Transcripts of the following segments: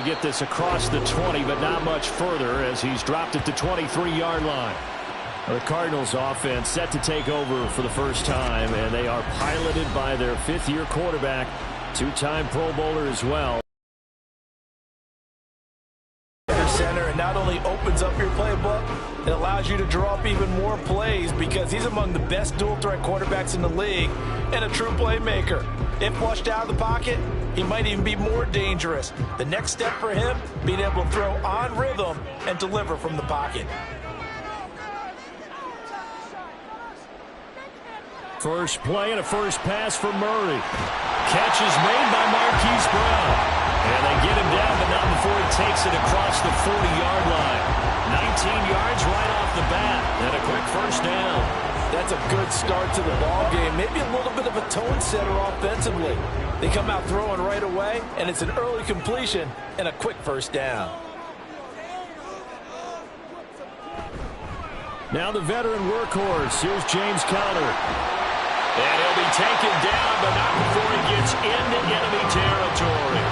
Get this across the 20, but not much further as he's dropped at the 23-yard line. The Cardinals offense set to take over for the first time, and they are piloted by their fifth-year quarterback, two-time Pro Bowler as well. Center, and not only opens up your playbook, it allows you to draw up even more plays because he's among the best dual-threat quarterbacks in the league and a true playmaker. If flushed out of the pocket, he might even be more dangerous. The next step for him, being able to throw on rhythm and deliver from the pocket. First play and a first pass for Murray. Catch is made by Marquise Brown. And they get him down, but not before he takes it across the 40-yard line. 19 yards right off the bat, and a quick first down. That's a good start to the ball game. Maybe a little bit of a tone setter offensively. They come out throwing right away, and it's an early completion and a quick first down. Now the veteran workhorse. Here's James Conner. And he'll be taken down, but not before he gets into enemy territory.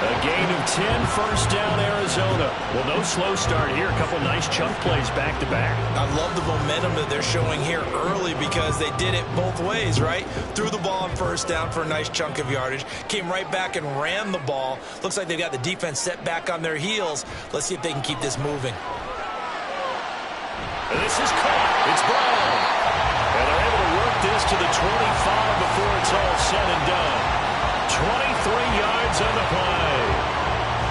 A gain of 10, first down, Arizona. Well, no slow start here. A couple nice chunk plays back-to-back. I love the momentum that they're showing here early because they did it both ways, right? Threw the ball on first down for a nice chunk of yardage. Came right back and ran the ball. Looks like they've got the defense set back on their heels. Let's see if they can keep this moving. And this is caught. It's Brown. And they're able to work this to the 25 before it's all said and done. 23 yards on the play.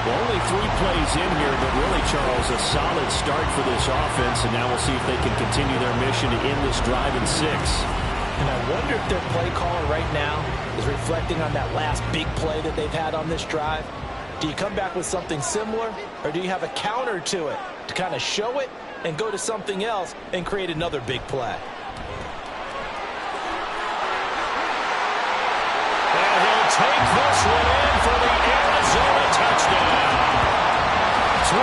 Well, only 3 plays in here, but really, Charles, a solid start for this offense, and now we'll see if they can continue their mission to end this drive in 6. And I wonder if their play caller right now is reflecting on that last big play that they've had on this drive. Do you come back with something similar, or do you have a counter to it to kind of show it and go to something else and create another big play? And he'll take this one in for the Arizona touchdown. 25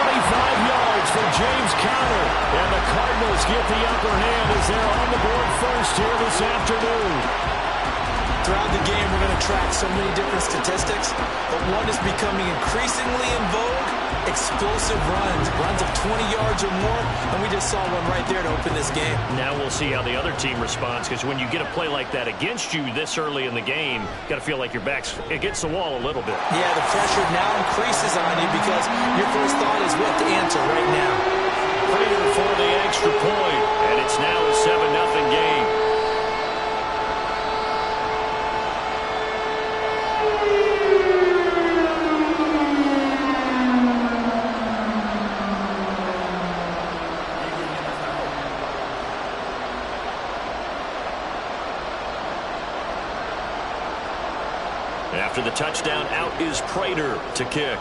yards for James Conner. And the Cardinals get the upper hand as they're on the board first here this afternoon. Throughout the game, we're going to track so many different statistics, but one is becoming increasingly in vogue: explosive runs of 20 yards or more, and we just saw one right there to open this game. Now we'll see how the other team responds, because when you get a play like that against you this early in the game, you got to feel like your back's against the wall a little bit. Yeah, the pressure now increases on you because your first thought is what to answer right now. Prater for the extra point, and it's now a 7-0 game. After the touchdown, out is Prater to kick.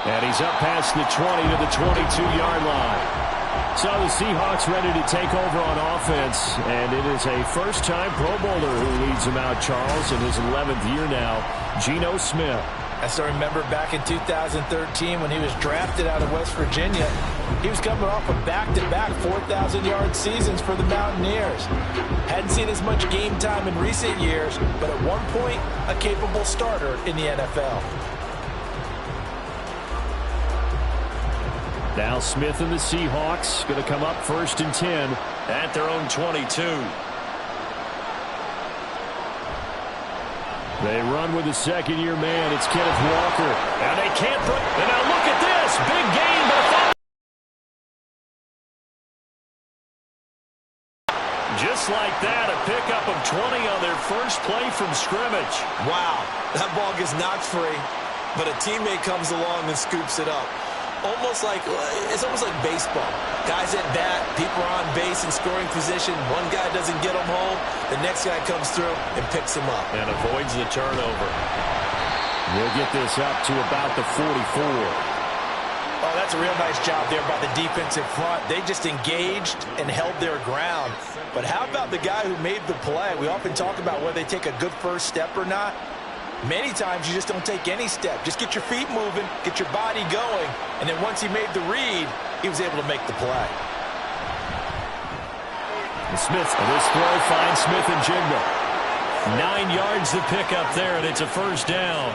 And he's up past the 20 to the 22-yard line. So the Seahawks ready to take over on offense, and it is a first-time Pro Bowler who leads them out, Charles, in his 11th year now, Geno Smith. I still remember back in 2013 when he was drafted out of West Virginia. He was coming off of back-to-back 4,000-yard seasons for the Mountaineers. Hadn't seen as much game time in recent years, but at one point, a capable starter in the NFL. Now Smith and the Seahawks going to come up 1st and 10 at their own 22. They run with the second-year man. It's Kenneth Walker. And they can't put... And now look at this. Big game, but a foul. Just like that, a pickup of 20 on their first play from scrimmage. Wow, that ball gets knocked free, but a teammate comes along and scoops it up. It's almost like baseball. Guys at bat, people are on base in scoring position. One guy doesn't get them home. The next guy comes through and picks him up. And avoids the turnover. We'll get this up to about the 44. Oh, that's a real nice job there by the defensive front. They just engaged and held their ground. But how about the guy who made the play? We often talk about whether they take a good first step or not. Many times you just don't take any step. Just get your feet moving, get your body going, and then once he made the read, he was able to make the play. And Smith, this throw finds Smith and Jigba. 9 yards to pick up there, and it's a first down.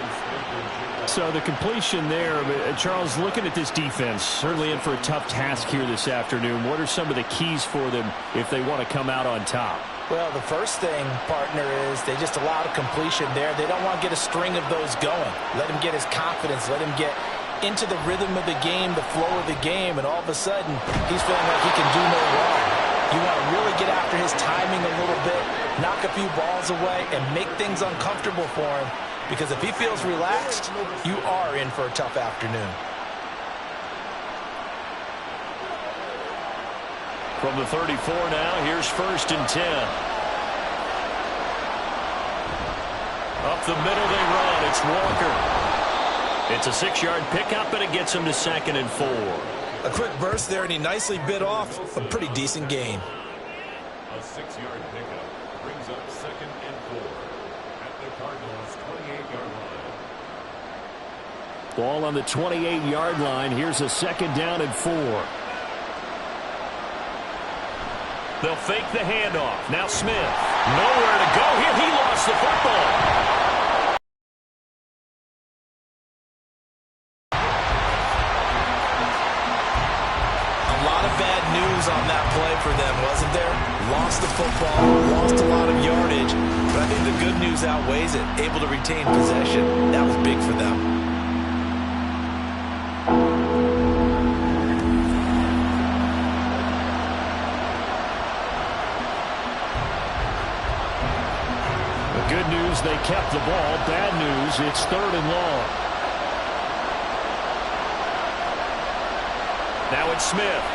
So the completion there, Charles, looking at this defense, certainly in for a tough task here this afternoon. What are some of the keys for them if they want to come out on top? Well, the first thing, partner, is they just allowed a completion there. They don't want to get a string of those going. Let him get his confidence. Let him get into the rhythm of the game, the flow of the game, and all of a sudden, he's feeling like he can do no wrong. You want to really get after his timing a little bit, knock a few balls away, and make things uncomfortable for him. Because if he feels relaxed, you are in for a tough afternoon. From the 34 now, here's 1st and 10. Up the middle they run. It's Walker. It's a 6-yard pickup, and it gets him to 2nd and 4. A quick burst there, and he nicely bit off a pretty decent gain. A 6-yard pickup brings up 2nd and 4 at the Cardinals' 28-yard line. Ball on the 28-yard line. Here's a 2nd down and 4. They'll fake the handoff. Now Smith. Nowhere to go here. He lost the football. A lot of bad news on that play for them, wasn't there? Lost the football, lost a lot of yardage, but I think the good news outweighs it. Able to retain possession. That was big for them. Good news, they kept the ball. Bad news, it's 3rd and long. Now it's Smith.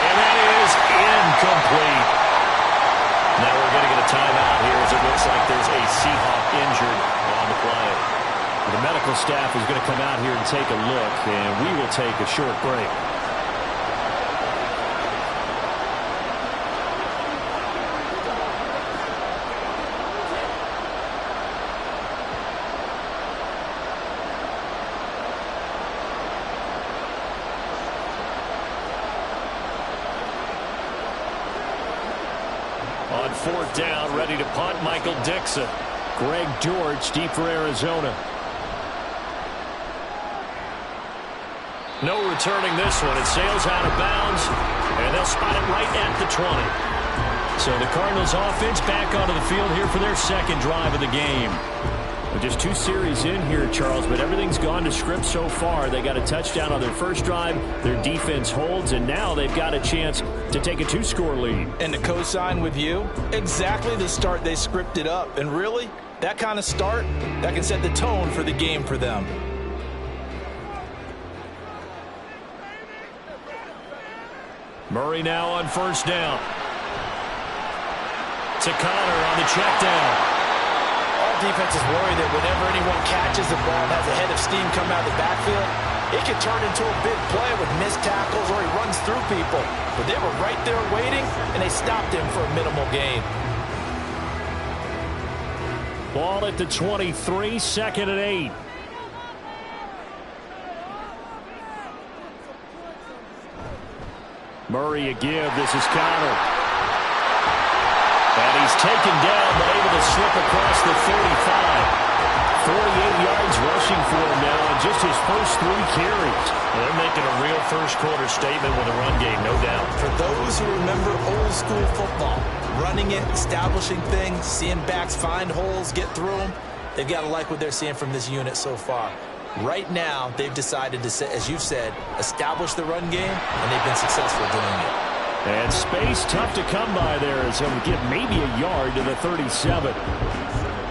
And that is incomplete. Now we're going to get a timeout here as it looks like there's a Seahawk injured on the play. The medical staff is going to come out here and take a look, and we will take a short break. On 4th down, ready to punt, Michael Dixon. Greg George, deep for Arizona. No returning this one. It sails out of bounds, and they'll spot it right at the 20. So the Cardinals offense back onto the field here for their 2nd drive of the game. Just 2 series in here, Charles, but everything's gone to script so far. They got a touchdown on their first drive. Their defense holds, and now they've got a chance to take a 2-score lead. And to co-sign with you, exactly the start they scripted up. And really, that kind of start, that can set the tone for the game for them. Murray now on 1st down. To Connor on the check down. Defense is worried that whenever anyone catches the ball and has a head of steam coming out of the backfield, it can turn into a big play with missed tackles or he runs through people. But they were right there waiting, and they stopped him for a minimal gain. Ball at the 23, 2nd and 8. Murray a give. This is Connor. And he's taken down, but able to slip across the 35. 48 yards rushing for him now in just his first 3 carries. Well, they're making a real first-quarter statement with a run game, no doubt. For those who remember old-school football, running it, establishing things, seeing backs find holes, get through them, they've got to like what they're seeing from this unit so far. Right now, they've decided to, as you've said, establish the run game, and they've been successful doing it. And space tough to come by there as he'll get maybe a yard to the 37.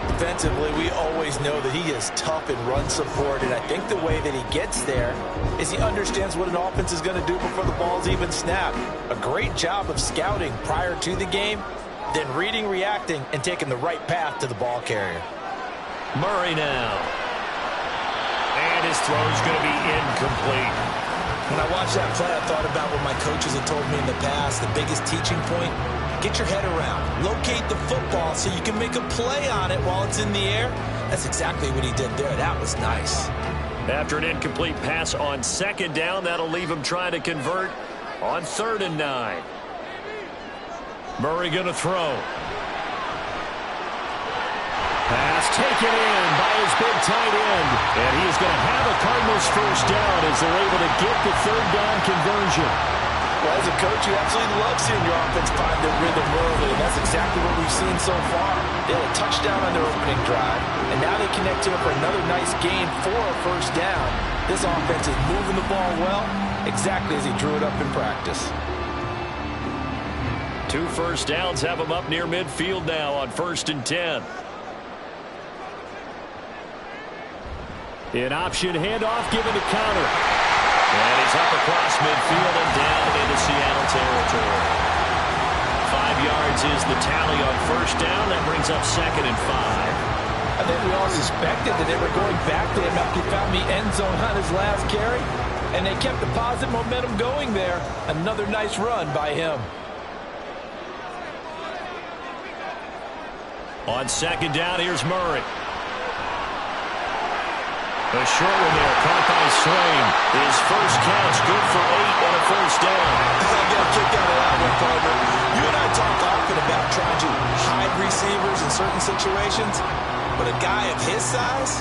Defensively, we always know that he is tough in run support, and I think the way that he gets there is he understands what an offense is going to do before the ball's even snapped. A great job of scouting prior to the game, then reading, reacting, and taking the right path to the ball carrier. Murray now. And his throw's going to be incomplete. When I watched that play, I thought about what my coaches had told me in the past. The biggest teaching point, get your head around. Locate the football so you can make a play on it while it's in the air. That's exactly what he did there. That was nice. After an incomplete pass on 2nd down, that'll leave him trying to convert on 3rd and 9. Murray going to throw. Pass taken in by his big tight end. And he is going to have a Cardinals first down as they're able to get the third down conversion. Well, as a coach, you absolutely love seeing your offense find their rhythm early, and that's exactly what we've seen so far. They had a touchdown on their opening drive, and now they connect to it for another nice gain for a first down. This offense is moving the ball well, exactly as he drew it up in practice. 2 first downs have him up near midfield now on 1st and 10. An option handoff given to Connor. And he's up across midfield and down into Seattle territory. 5 yards is the tally on first down. That brings up 2nd and 5. I think we all suspected that they were going back to him after he found the end zone on his last carry. And they kept the positive momentum going there. Another nice run by him. On 2nd down, here's Murray. A short one there, caught by Swain. His first catch, good for 8 and a first down. I got a kick out of that one, partner. You and I talk often about trying to hide receivers in certain situations, but a guy of his size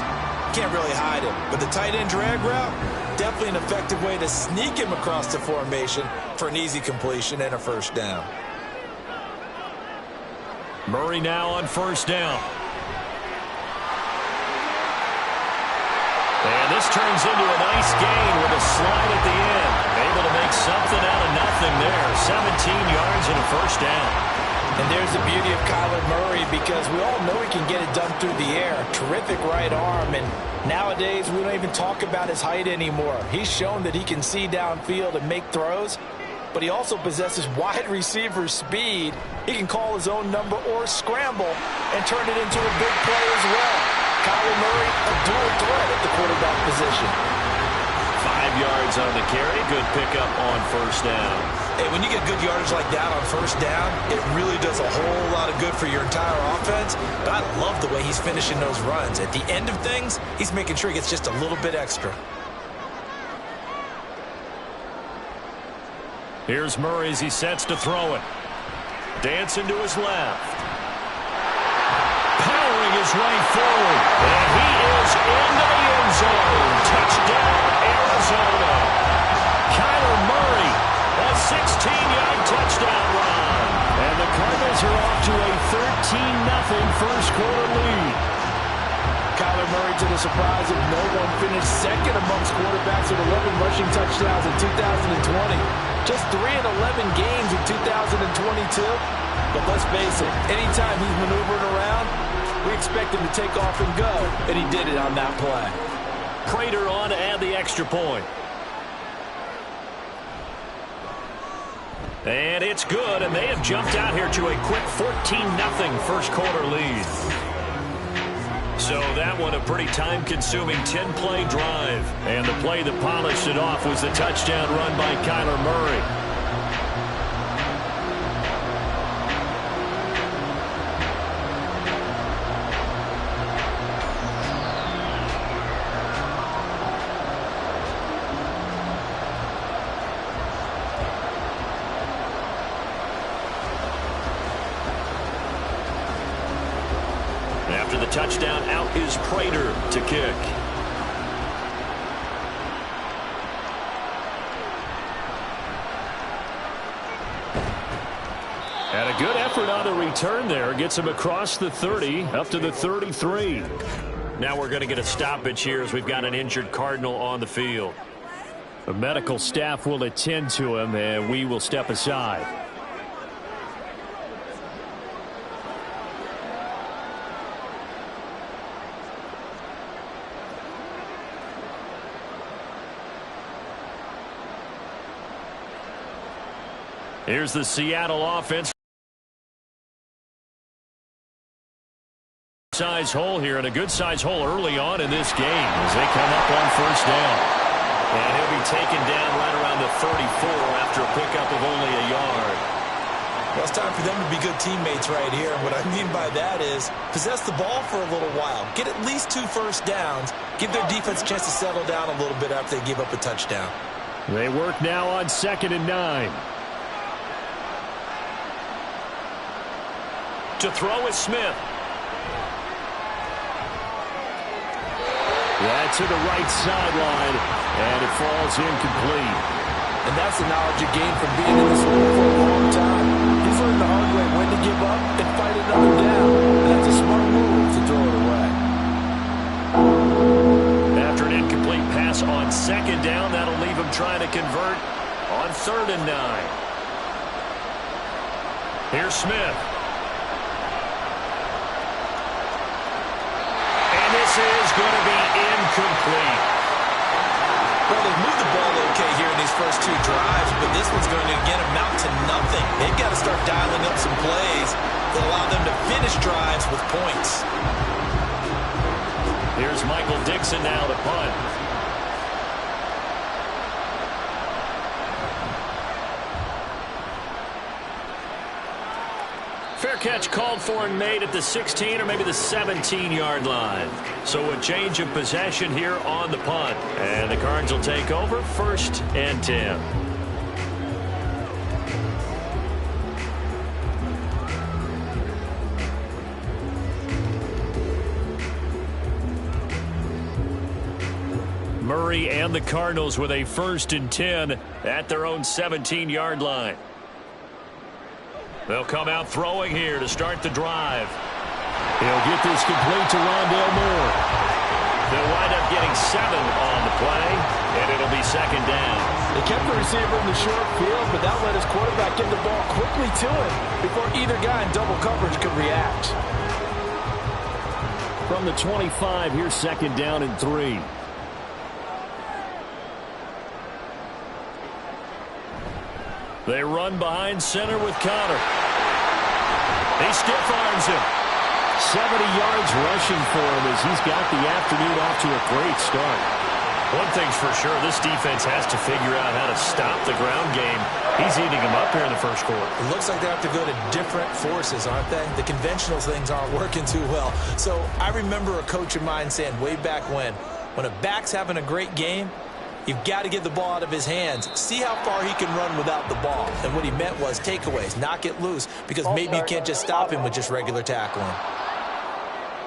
can't really hide him. But the tight end drag route, definitely an effective way to sneak him across the formation for an easy completion and a first down. Murray now on first down. And this turns into a nice gain with a slide at the end. Able to make something out of nothing there. 17 yards and a first down. And there's the beauty of Kyler Murray, because we all know he can get it done through the air. Terrific right arm, and nowadays we don't even talk about his height anymore. He's shown that he can see downfield and make throws, but he also possesses wide receiver speed. He can call his own number or scramble and turn it into a big play as well. Kyler Murray, a dual threat at the quarterback position. 5 yards on the carry. Good pickup on first down. Hey, when you get good yardage like that on first down, it really does a whole lot of good for your entire offense. But I love the way he's finishing those runs. At the end of things, he's making sure he gets just a little bit extra. Here's Murray as he sets to throw it. Dancing to his left. Powering his way forward. And he is into the end zone. Touchdown, Arizona. Kyler Murray, a 16-yard touchdown run. And the Cardinals are off to a 13-0 first quarter lead. Kyler Murray, to the surprise of no one, finished second amongst quarterbacks with 11 rushing touchdowns in 2020. Just 3 in 11 games in 2022. But let's face it, anytime he's maneuvering around, we expect him to take off and go, and he did it on that play. Prater on to add the extra point. And it's good, and they have jumped out here to a quick 14-0 first quarter lead. So that one a pretty time-consuming 10-play drive. And the play that polished it off was the touchdown run by Kyler Murray. After the touchdown, out is Prater to kick. And a good effort on the return there. Gets him across the 30, up to the 33. Now we're going to get a stoppage here as we've got an injured Cardinal on the field. The medical staff will attend to him, and we will step aside. Here's the Seattle offense. Size hole here, and a good size hole early on in this game as they come up on first down. And he'll be taken down right around the 34 after a pickup of only a yard. Well, it's time for them to be good teammates right here. And what I mean by that is possess the ball for a little while. Get at least 2 first downs. Give their defense a chance to settle down a little bit after they give up a touchdown. They work now on 2nd and 9. To throw is Smith. That's to the right sideline, and it falls incomplete. And that's the knowledge you gain from being in this role for a long time. He's learned the hard way when to give up and fight another down. And that's a smart move to throw it away. After an incomplete pass on second down, that'll leave him trying to convert on 3rd and 9. Here's Smith. And this is going to be incomplete. Well, they've moved the ball okay here in these first 2 drives, but this one's going to, again, amount to nothing. They've got to start dialing up some plays that allow them to finish drives with points. Here's Michael Dixon now to punt. Fair catch called for and made at the 16 or maybe the 17-yard line. So a change of possession here on the punt. And the Cards will take over 1st and 10. Murray and the Cardinals with a 1st and 10 at their own 17-yard line. They'll come out throwing here to start the drive. He'll get this complete to Rondale Moore. They'll wind up getting 7 on the play, and it'll be 2nd down. They kept the receiver in the short field, but that let his quarterback get the ball quickly to him before either guy in double coverage could react. From the 25, here's 2nd down and 3. They run behind center with Connor. He stiff arms him. 70 yards rushing for him as he's got the afternoon off to a great start. One thing's for sure, this defense has to figure out how to stop the ground game. He's eating them up here in the first quarter. It looks like they have to go to different forces, aren't they? The conventional things aren't working too well. So I remember a coach of mine saying way back when a back's having a great game, you've got to get the ball out of his hands. See how far he can run without the ball. And what he meant was takeaways, knock it loose, because maybe you can't just stop him with just regular tackling.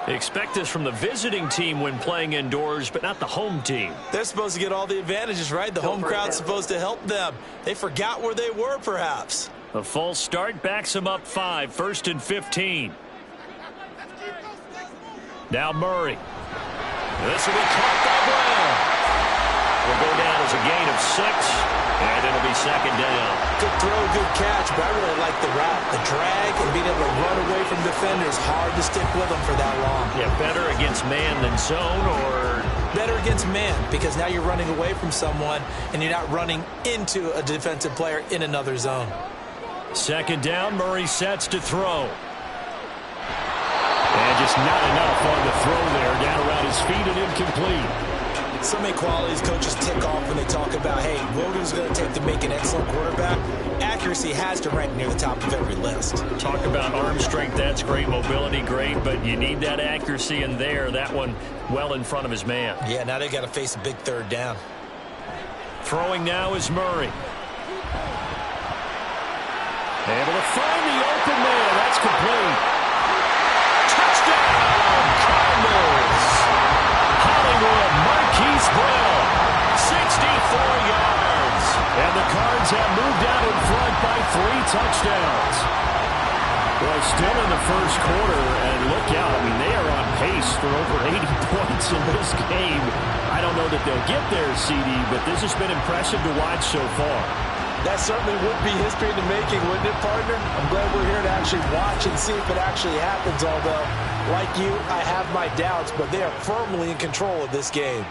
Expect this from the visiting team when playing indoors, but not the home team. They're supposed to get all the advantages, right? The home crowd's supposed to help them. They forgot where they were, perhaps. A false start backs him up 5, 1st and 15. Now Murray. This will be caught by Brown. Will go down as a gain of 6, and it'll be 2nd down. Good throw, good catch, but I really like the route. The drag and being able to run away from defenders, hard to stick with them for that long. Yeah, better against man than zone, or? Better against man, because now you're running away from someone, and you're not running into a defensive player in another zone. 2nd down, Murray sets to throw. And just not enough on the throw there, down around his feet and incomplete. So many qualities coaches tick off when they talk about, hey, what is it going to take to make an excellent quarterback? Accuracy has to rank near the top of every list. Talk about arm strength, that's great. Mobility, great, but you need that accuracy in there. That one well in front of his man. Yeah, now they got to face a big 3rd down. Throwing now is Murray. Able to find the open man. That's complete. Touchdown, Cardinals. Hollywood, Marquise Brown, 64 yards. And the Cards have moved out in front by 3 touchdowns. Well, still in the first quarter, and look out. I mean, they are on pace for over 80 points in this game. I don't know that they'll get there, CD, but this has been impressive to watch so far. That certainly would be history in the making, wouldn't it, partner? I'm glad we're here to actually watch and see if it actually happens, although, like you, I have my doubts, but they are firmly in control of this game.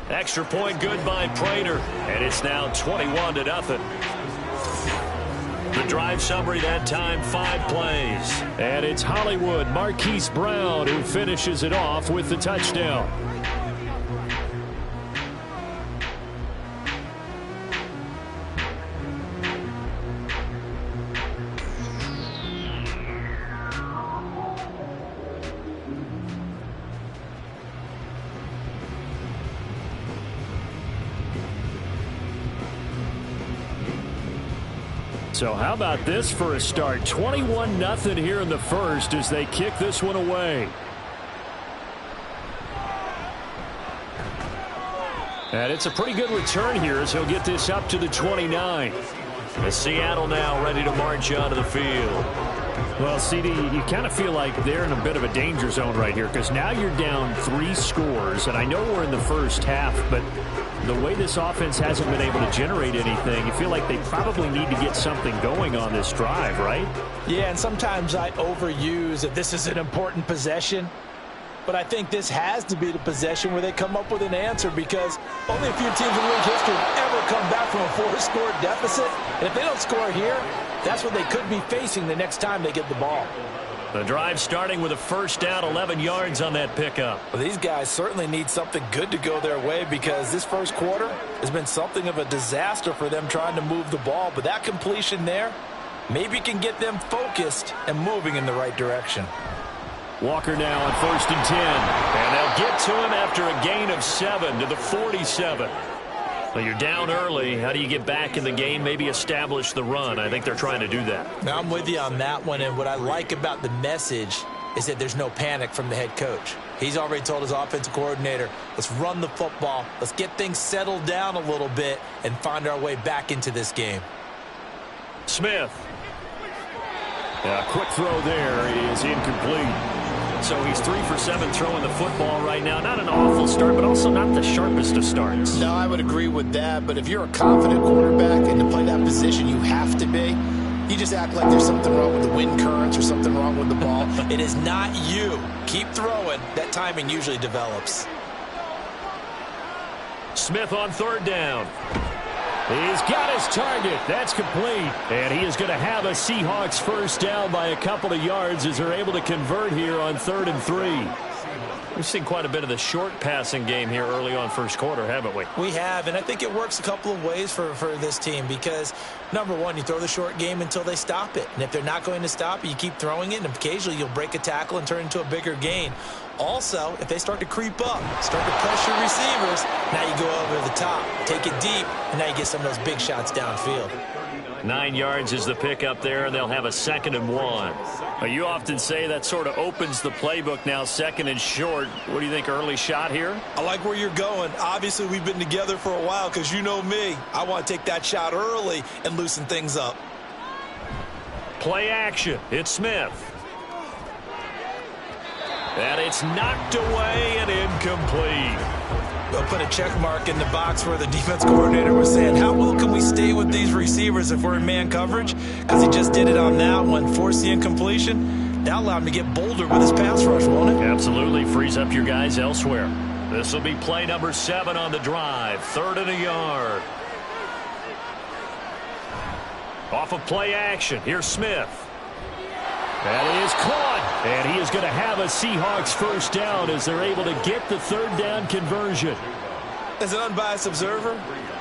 Extra point good by Prater, and it's now 21-0. The drive summary that time, 5 plays. And it's Hollywood, Marquise Brown, who finishes it off with the touchdown. So how about this for a start? 21-0 here in the first as they kick this one away. And it's a pretty good return here as he'll get this up to the 29. As Seattle now ready to march onto the field. Well, CD, you kind of feel like they're in a bit of a danger zone right here because now you're down 3 scores, and I know we're in the first half, but the way this offense hasn't been able to generate anything, you feel like they probably need to get something going on this drive, right? Yeah, and sometimes I overuse that this is an important possession, but I think this has to be the possession where they come up with an answer because only a few teams in league history have ever come back from a 4-score deficit, and if they don't score here, that's what they could be facing the next time they get the ball. The drive starting with a first down, 11 yards on that pickup. Well, these guys certainly need something good to go their way because this first quarter has been something of a disaster for them trying to move the ball. But that completion there maybe can get them focused and moving in the right direction. Walker now on 1st and 10. And they'll get to him after a gain of 7 to the 47. Well, you're down early. How do you get back in the game? Maybe establish the run. I think they're trying to do that. Now, I'm with you on that one, and what I like about the message is that there's no panic from the head coach. He's already told his offensive coordinator, let's run the football, let's get things settled down a little bit and find our way back into this game. Smith. A quick throw there is incomplete. So he's 3 for 7 throwing the football right now. Not an awful start, but also not the sharpest of starts. No, I would agree with that. But if you're a confident quarterback and to play that position, you have to be. You just act like there's something wrong with the wind currents or something wrong with the ball. It is not you. Keep throwing. That timing usually develops. Smith on 3rd down. He's got his target. That's complete. And he is going to have a Seahawks first down by a couple of yards as they're able to convert here on 3rd and 3. We've seen quite a bit of the short passing game here early on first quarter, haven't we? We have, and I think it works a couple of ways for this team because, number one, you throw the short game until they stop it. And if they're not going to stop it, you keep throwing it, and occasionally you'll break a tackle and turn into a bigger gain. Also, if they start to creep up, start to pressure receivers, now you go over the top, take it deep, and now you get some of those big shots downfield. 9 yards is the pickup there, and they'll have a 2nd and 1. You often say that sort of opens the playbook now, 2nd and short. What do you think, early shot here? I like where you're going. Obviously, we've been together for a while because you know me. I want to take that shot early and loosen things up. Play action. It's Smith. And it's knocked away and incomplete. They'll put a check mark in the box where the defense coordinator was saying, how well can we stay with these receivers if we're in man coverage? Because he just did it on that one, forced the incompletion. That'll allow him to get bolder with his pass rush, won't it? Absolutely. Frees up your guys elsewhere. This will be play number 7 on the drive. 3rd and a yard. Off of play action. Here's Smith. That is caught, and he is going to have a Seahawks first down as they're able to get the 3rd down conversion. As an unbiased observer,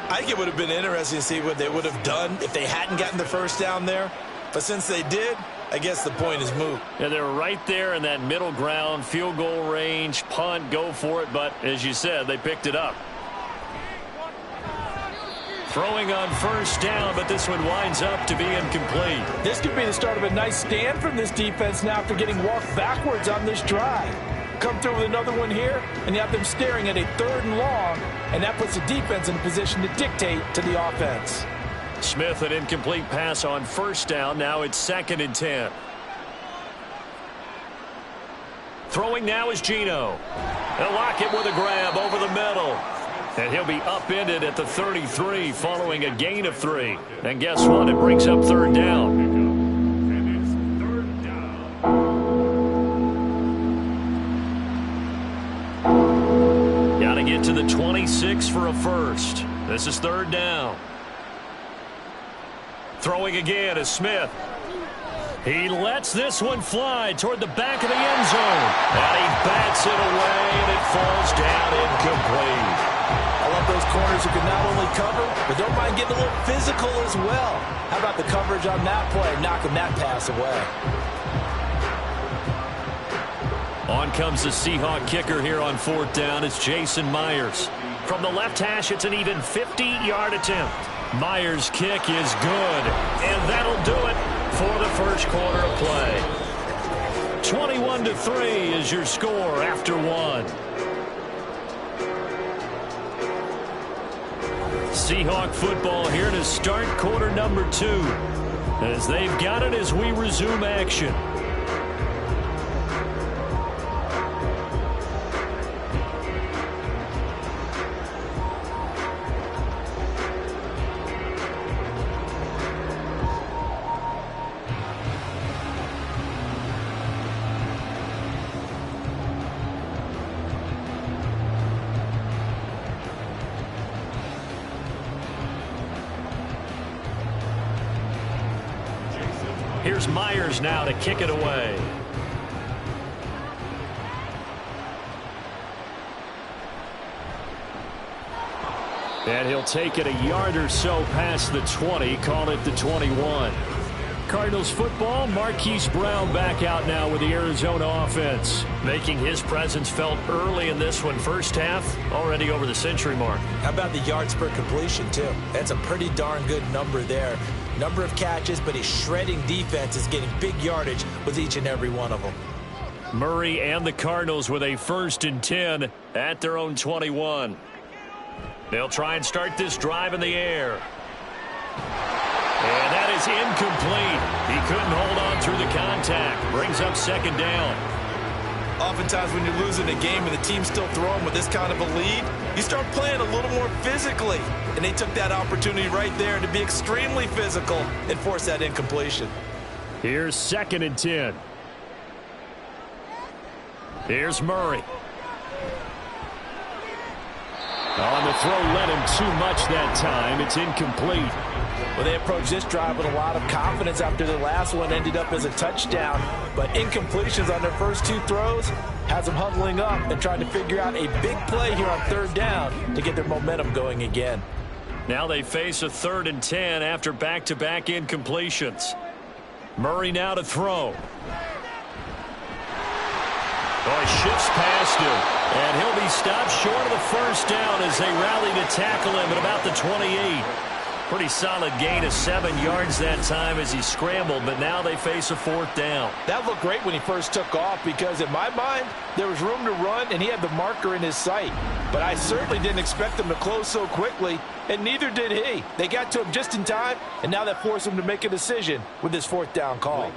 I think it would have been interesting to see what they would have done if they hadn't gotten the first down there. But since they did, I guess the point is moot. Yeah, they're right there in that middle ground, field goal range, punt, go for it. But as you said, they picked it up. Throwing on first down, but this one winds up to be incomplete. This could be the start of a nice stand from this defense now after getting walked backwards on this drive. Come through with another one here, and you have them staring at a 3rd and long, and that puts the defense in a position to dictate to the offense. Smith, an incomplete pass on first down. Now it's 2nd and 10. Throwing now is Geno. They'll lock it with a grab over the middle. And he'll be upended at the 33 following a gain of 3. And guess what? It brings up 3rd down. Got to get to the 26 for a first. This is 3rd down. Throwing again is Smith. He lets this one fly toward the back of the end zone. And he bats it away, and it falls down incomplete. I love those corners who can not only cover, but don't mind getting a little physical as well. How about the coverage on that play, knocking that pass away? On comes the Seahawk kicker here on 4th down. It's Jason Myers. From the left hash, it's an even 50-yard attempt. Myers' kick is good, and that'll do it for the first quarter of play. 21-3 is your score after one. Seahawk football here to start quarter number 2, as they've got it as we resume action. Here's Myers now to kick it away. And he'll take it a yard or so past the 20, call it the 21. Cardinals football, Marquise Brown back out now with the Arizona offense, making his presence felt early in this one. First half, already over the century mark. How about the yards per completion, too? That's a pretty darn good number there. Number of catches, but his shredding defense is getting big yardage with each and every one of them. Murray and the Cardinals with a 1st and 10 at their own 21. They'll try and start this drive in the air. And that is incomplete. He couldn't hold on through the contact. Brings up 2nd down. Oftentimes when you're losing a game and the team's still throwing with this kind of a lead, you start playing a little more physically. And they took that opportunity right there to be extremely physical and force that incompletion. Here's 2nd and 10. Here's Murray. On the throw, led him too much that time. It's incomplete. Well, they approached this drive with a lot of confidence after the last one ended up as a touchdown. But incompletions on their first 2 throws has them huddling up and trying to figure out a big play here on 3rd down to get their momentum going again. Now they face a 3rd and 10 after back-to-back incompletions. Murray now to throw. Oh, he shifts past him, and he'll be stopped short of the 1st down as they rally to tackle him at about the 28. Pretty solid gain of 7 yards that time as he scrambled, but now they face a 4th down. That looked great when he first took off because, in my mind, there was room to run, and he had the marker in his sight. But I certainly didn't expect him to close so quickly, and neither did he. They got to him just in time, and now that forced him to make a decision with his 4th down call.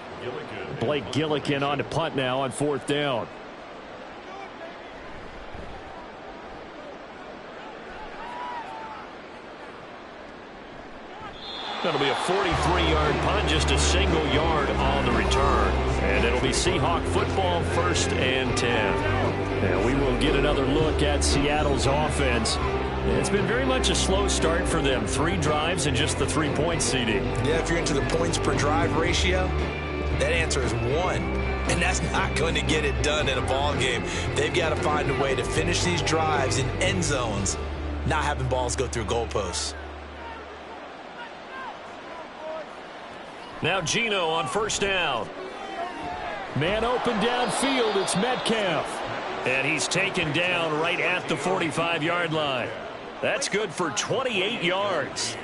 Blake Gillikin on to punt now on 4th down. That'll be a 43-yard punt, just a single yard on the return. And it'll be Seahawk football, 1st and 10. And we will get another look at Seattle's offense. It's been very much a slow start for them. 3 drives and just the 3 points, CD. Yeah, if you're into the points per drive ratio, that answer is 1. And that's not going to get it done in a ball game. They've got to find a way to finish these drives in end zones, not having balls go through goalposts. Now Geno on 1st down. Man open downfield, it's Metcalf. And he's taken down right at the 45-yard line. That's good for 28 yards.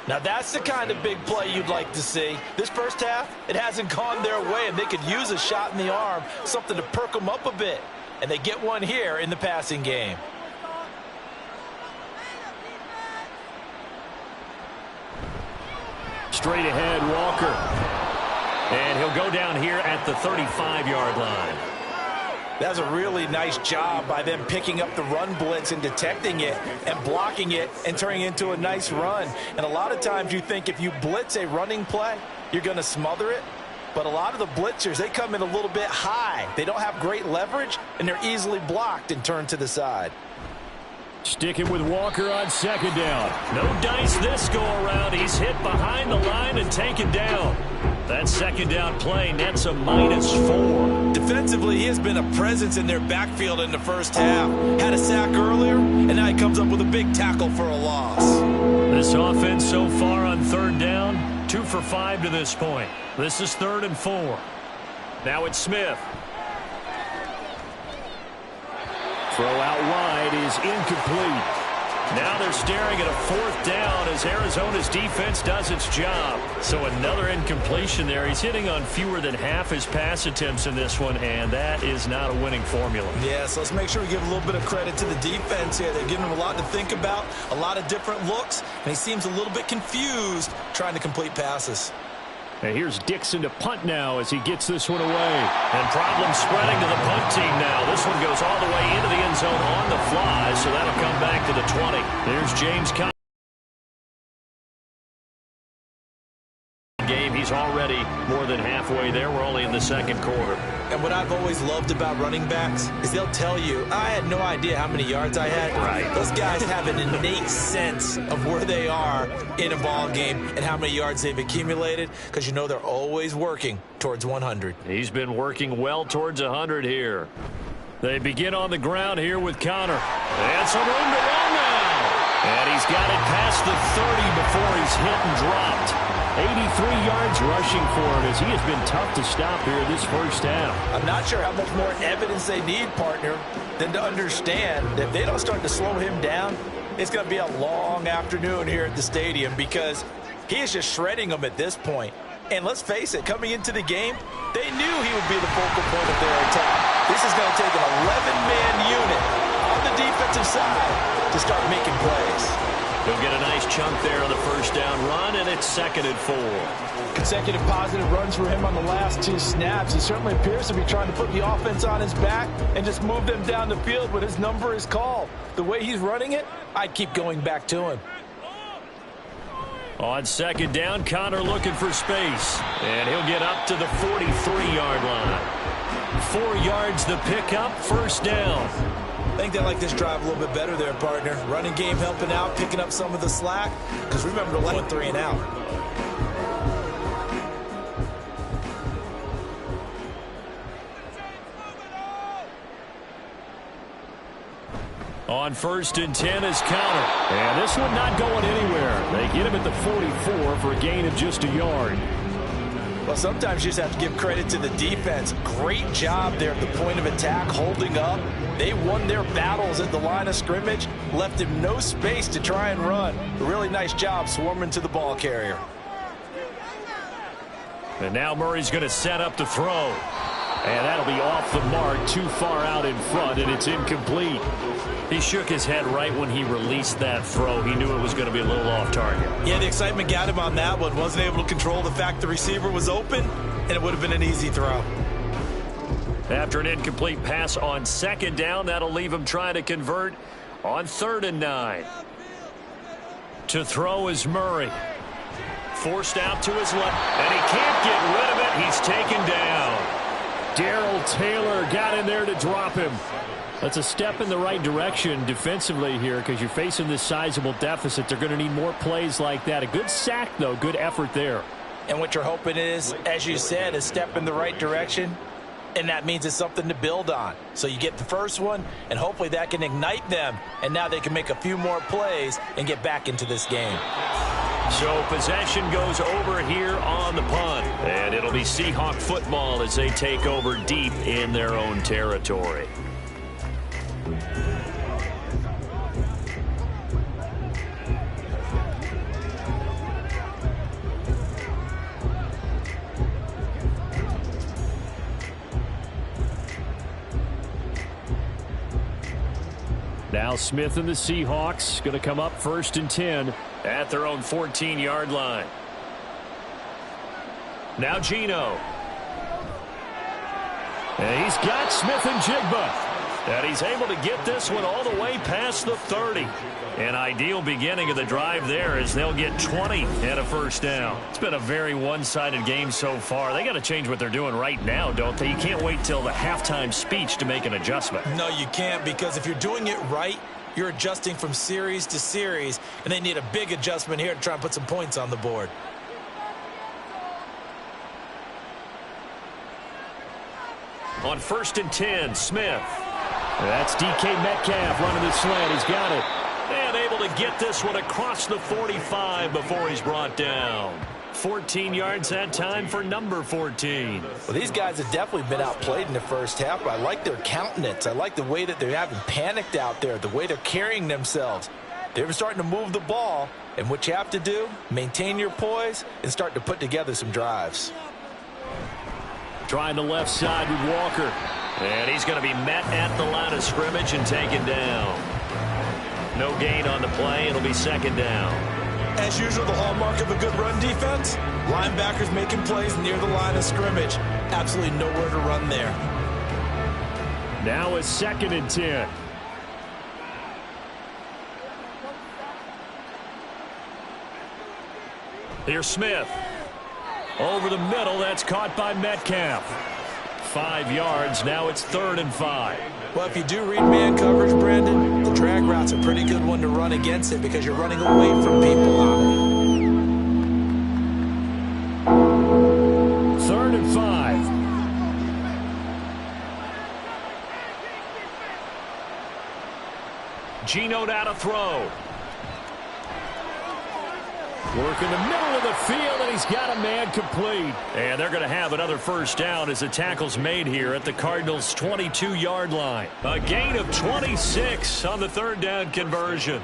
Now that's the kind of big play you'd like to see. This first half, it hasn't gone their way, and they could use a shot in the arm, something to perk them up a bit. And they get one here in the passing game. Straight ahead, Walker. And he'll go down here at the 35-yard line. That's a really nice job by them picking up the run blitz and detecting it and blocking it and turning it into a nice run. And a lot of times you think if you blitz a running play, you're going to smother it. But a lot of the blitzers, they come in a little bit high. They don't have great leverage, and they're easily blocked and turned to the side. Sticking with Walker on 2nd down. No dice this go-around. He's hit behind the line and taken down. That 2nd down play nets a -4. Defensively, he has been a presence in their backfield in the first half. Had a sack earlier, and now he comes up with a big tackle for a loss. This offense so far on 3rd down, 2 for 5 to this point. This is 3rd and 4. Now it's Smith. Throw out wide is incomplete. Now they're staring at a 4th down as Arizona's defense does its job. So another incompletion there. He's hitting on fewer than half his pass attempts in this one, and that is not a winning formula. Yeah, so let's make sure we give a little bit of credit to the defense here. They're giving him a lot to think about, a lot of different looks, and he seems a little bit confused trying to complete passes. And here's Dixon to punt now as he gets this one away. And problems spreading to the punt team now. This one goes all the way into the end zone on the fly, so that'll come back to the 20. There's James Conner. Game, he's already more than halfway there. We're only in the 2nd quarter. And what I've always loved about running backs is they'll tell you, I had no idea how many yards I had. Right. Those guys have an innate sense of where they are in a ball game and how many yards they've accumulated, because you know they're always working towards 100. He's been working well towards 100 here. They begin on the ground here with Conner. And some room to run now. And he's got it past the 30 before he's hit and dropped. 83 yards rushing for him as he has been tough to stop here this first half. I'm not sure how much more evidence they need, partner, than to understand that if they don't start to slow him down, it's going to be a long afternoon here at the stadium, because he is just shredding them at this point. And let's face it, coming into the game, they knew he would be the focal point of their attack. This is going to take an 11-man unit on the defensive side to start making plays. He'll get a nice chunk there on the first down run, and it's 2nd and 4. Consecutive positive runs for him on the last 2 snaps. He certainly appears to be trying to put the offense on his back and just move them down the field when his number is called. The way he's running it, I'd keep going back to him. On 2nd down, Conner looking for space, and he'll get up to the 43-yard line. 4 yards the pickup, 1st down. I think they like this drive a little bit better there, partner. Running game helping out, picking up some of the slack. Because remember, the last 3 and out. On 1st and 10 is Conner. And this one not going anywhere. They get him at the 44 for a gain of just a yard. Well, sometimes you just have to give credit to the defense. Great job there at the point of attack, holding up. They won their battles at the line of scrimmage, left him no space to try and run. A really nice job swarming to the ball carrier. And now Murray's going to set up to throw. And that'll be off the mark, too far out in front, and it's incomplete. He shook his head right when he released that throw. He knew it was going to be a little off target. Yeah, the excitement got him on that one. Wasn't able to control the fact the receiver was open, and it would have been an easy throw. After an incomplete pass on 2nd down, that'll leave him trying to convert on 3rd and 9. To throw is Murray. Forced out to his left, and he can't get rid of it. He's taken down. Darrell Taylor got in there to drop him. That's a step in the right direction defensively here, because you're facing this sizable deficit. They're going to need more plays like that. A good sack, though. Good effort there. And what you're hoping is, as you said, a step in the right direction, and that means it's something to build on. So you get the first one, and hopefully that can ignite them, and now they can make a few more plays and get back into this game. So possession goes over here on the punt, and it'll be Seahawk football as they take over deep in their own territory. Now Smith and the Seahawks going to come up 1st and 10 at their own 14-yard line. Now Geno. And he's got Smith and Jigba. And he's able to get this one all the way past the 30. An ideal beginning of the drive there as they'll get 20 and a 1st down. It's been a very one-sided game so far. They got to change what they're doing right now, don't they? You can't wait till the halftime speech to make an adjustment. No, you can't, because if you're doing it right, you're adjusting from series to series, and they need a big adjustment here to try and put some points on the board. On 1st and 10, Smith. That's DK Metcalf running the slant. He's got it. And able to get this one across the 45 before he's brought down. 14 yards that time for number 14. Well, these guys have definitely been outplayed in the first half, but I like their countenance. I like the way that they haven't panicked out there, the way they're carrying themselves. They're starting to move the ball, and what you have to do, maintain your poise and start to put together some drives. Trying the left side with Walker. And he's going to be met at the line of scrimmage and taken down. No gain on the play. It'll be second down. As usual, the hallmark of a good run defense, linebackers making plays near the line of scrimmage. Absolutely nowhere to run there. Now a 2nd and 10. Here's Smith. Over the middle, that's caught by Metcalf. 5 yards, now it's 3rd and 5. Well, if you do read man coverage, Brandon, the drag route's a pretty good one to run against it because you're running away from people on it. 3rd and 5. Geno out to throw. Working the middle of the field, and he's got a man complete. And they're going to have another first down as the tackle's made here at the Cardinals' 22-yard line. A gain of 26 on the 3rd down conversion.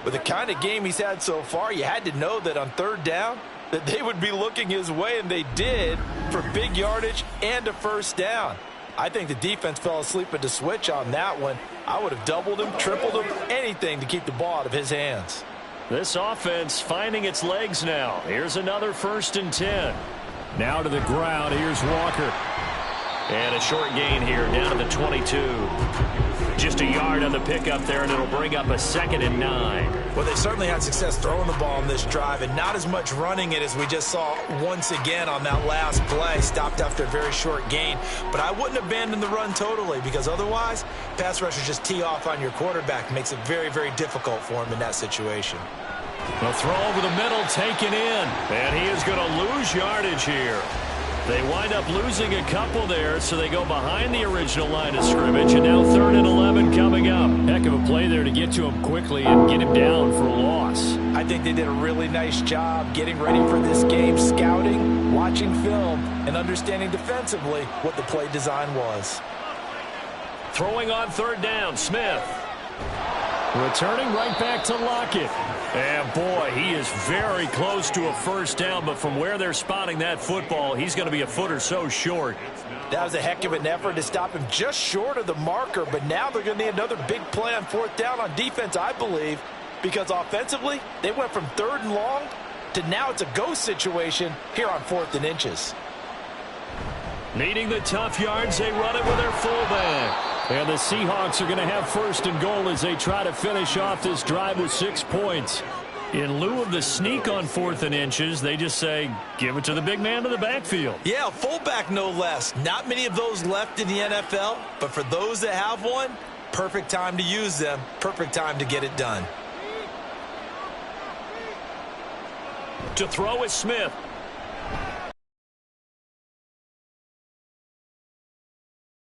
With the kind of game he's had so far, you had to know that on 3rd down that they would be looking his way, and they did, for big yardage and a first down. I think the defense fell asleep at the switch on that one. I would have doubled him, tripled him, anything to keep the ball out of his hands. This offense finding its legs now. Here's another 1st and 10. Now to the ground. Here's Walker. And a short gain here down to the 22. Just a yard on the pickup there, and it'll bring up a 2nd and 9. Well, they certainly had success throwing the ball on this drive and not as much running it as we just saw once again on that last play. Stopped after a very short gain. But I wouldn't abandon the run totally because otherwise, pass rushers just tee off on your quarterback. Makes it very, very difficult for him in that situation. The throw over the middle taken in. And he is going to lose yardage here. They wind up losing a couple there, so they go behind the original line of scrimmage, and now 3rd and 11 coming up. Heck of a play there to get to him quickly and get him down for a loss. I think they did a really nice job getting ready for this game, scouting, watching film, and understanding defensively what the play design was. Throwing on 3rd down, Smith. Returning right back to Lockett. And, boy, he is very close to a first down, but from where they're spotting that football, he's going to be a foot or so short. That was a heck of an effort to stop him just short of the marker, but now they're going to need another big play on 4th down on defense, I believe, because offensively, they went from 3rd and long to now it's a go situation here on 4th and inches. Needing the tough yards, they run it with their fullback. And the Seahawks are going to have 1st and goal as they try to finish off this drive with 6 points. In lieu of the sneak on 4th and inches, they just say, give it to the big man to the backfield. Yeah, fullback no less. Not many of those left in the NFL, but for those that have one, perfect time to use them, perfect time to get it done. To throw is Smith.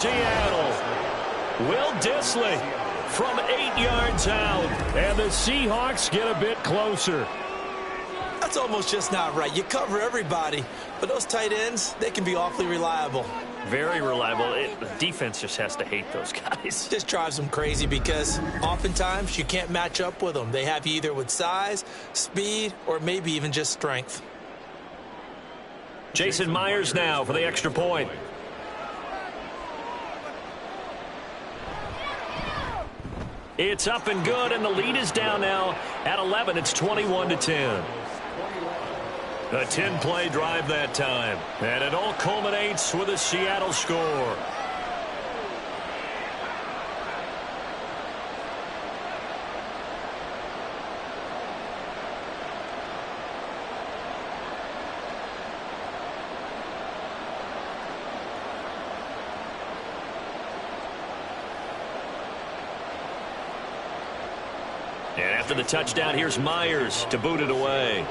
Seattle. Will Dissly from 8 yards out. And the Seahawks get a bit closer. That's almost just not right. You cover everybody, but those tight ends, they can be awfully reliable. Very reliable. The defense just has to hate those guys. Just drives them crazy because oftentimes you can't match up with them. They have you either with size, speed, or maybe even just strength. Jason Myers now for the extra point. It's up and good, and the lead is down now at 11. It's 21-10. A 10-play drive that time, and it all culminates with a Seattle score. And after the touchdown, here's Myers to boot it away.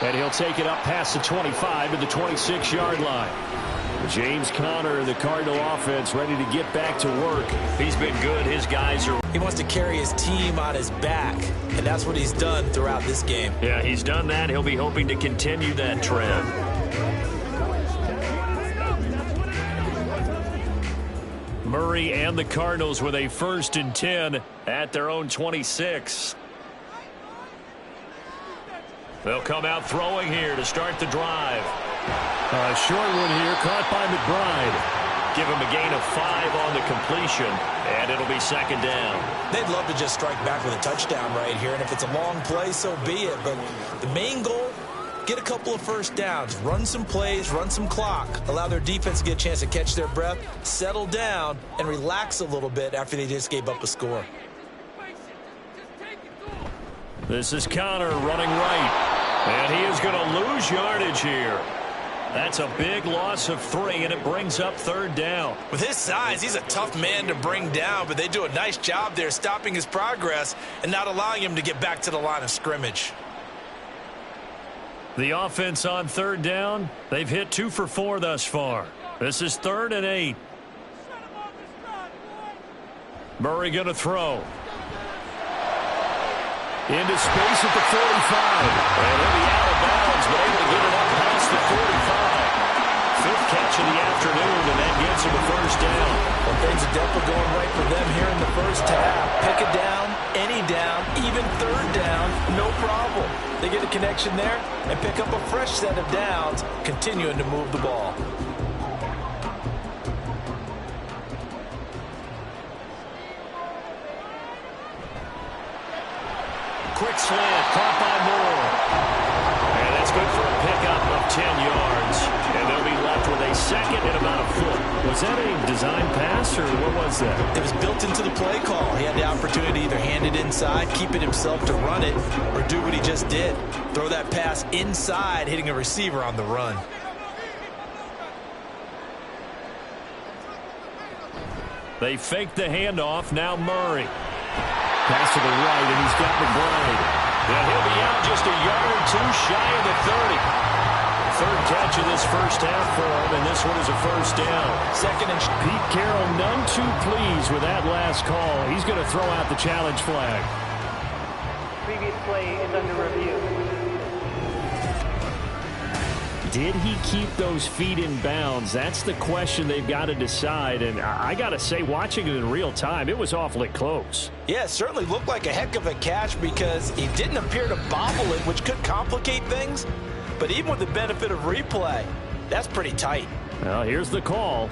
And he'll take it up past the 25 to the 26-yard line. James Conner, the Cardinal offense, ready to get back to work. He's been good. His guys are... He wants to carry his team on his back, and that's what he's done throughout this game. Yeah, he's done that. He'll be hoping to continue that trend. Murray and the Cardinals with a 1st and 10 at their own 26. They'll come out throwing here to start the drive. A short one here caught by McBride. Give him a gain of 5 on the completion, and it'll be 2nd down. They'd love to just strike back with a touchdown right here, and if it's a long play, so be it. But the main goal, get a couple of 1st downs, run some plays, run some clock, allow their defense to get a chance to catch their breath, settle down, and relax a little bit after they just gave up a score. This is Connor running right, and he is going to lose yardage here. That's a big loss of 3, and it brings up 3rd down. With his size, he's a tough man to bring down, but they do a nice job there stopping his progress and not allowing him to get back to the line of scrimmage. The offense on 3rd down, they've hit 2 for 4 thus far. This is 3rd and 8. Murray going to throw. Into space at the 45. And he'll be out of bounds, but able to get it up past the 45. 5th catch of the afternoon, and that gets him a 1st down. Well, things are definitely going right for them here in the 1st half. Pick a down, any down, even 3rd down, no problem. They get a connection there and pick up a fresh set of downs, continuing to move the ball. Quick slant, caught by Moore. And that's good for a pickup of 10 yards. And they'll be left with a 2nd and about a foot. Was that a design pass, or what was that? It was built into the play call. He had the opportunity to either hand it inside, keep it himself to run it, or do what he just did. Throw that pass inside, hitting a receiver on the run. They fake the handoff. Now Murray. Pass to the right, and he's got McBride. And he'll be out just a yard or 2 shy of the 30. 3rd catch of this 1st half for him, and this one is a 1st down. 2nd and Pete Carroll none too pleased with that last call. He's going to throw out the challenge flag. Previous play is under review. Did he keep those feet in bounds? That's the question they've got to decide. And I got to say, watching it in real time, it was awfully close. yeah, it certainly looked like a heck of a catch because he didn't appear to bobble it, which could complicate things. But even with the benefit of replay, that's pretty tight. Well, here's the call.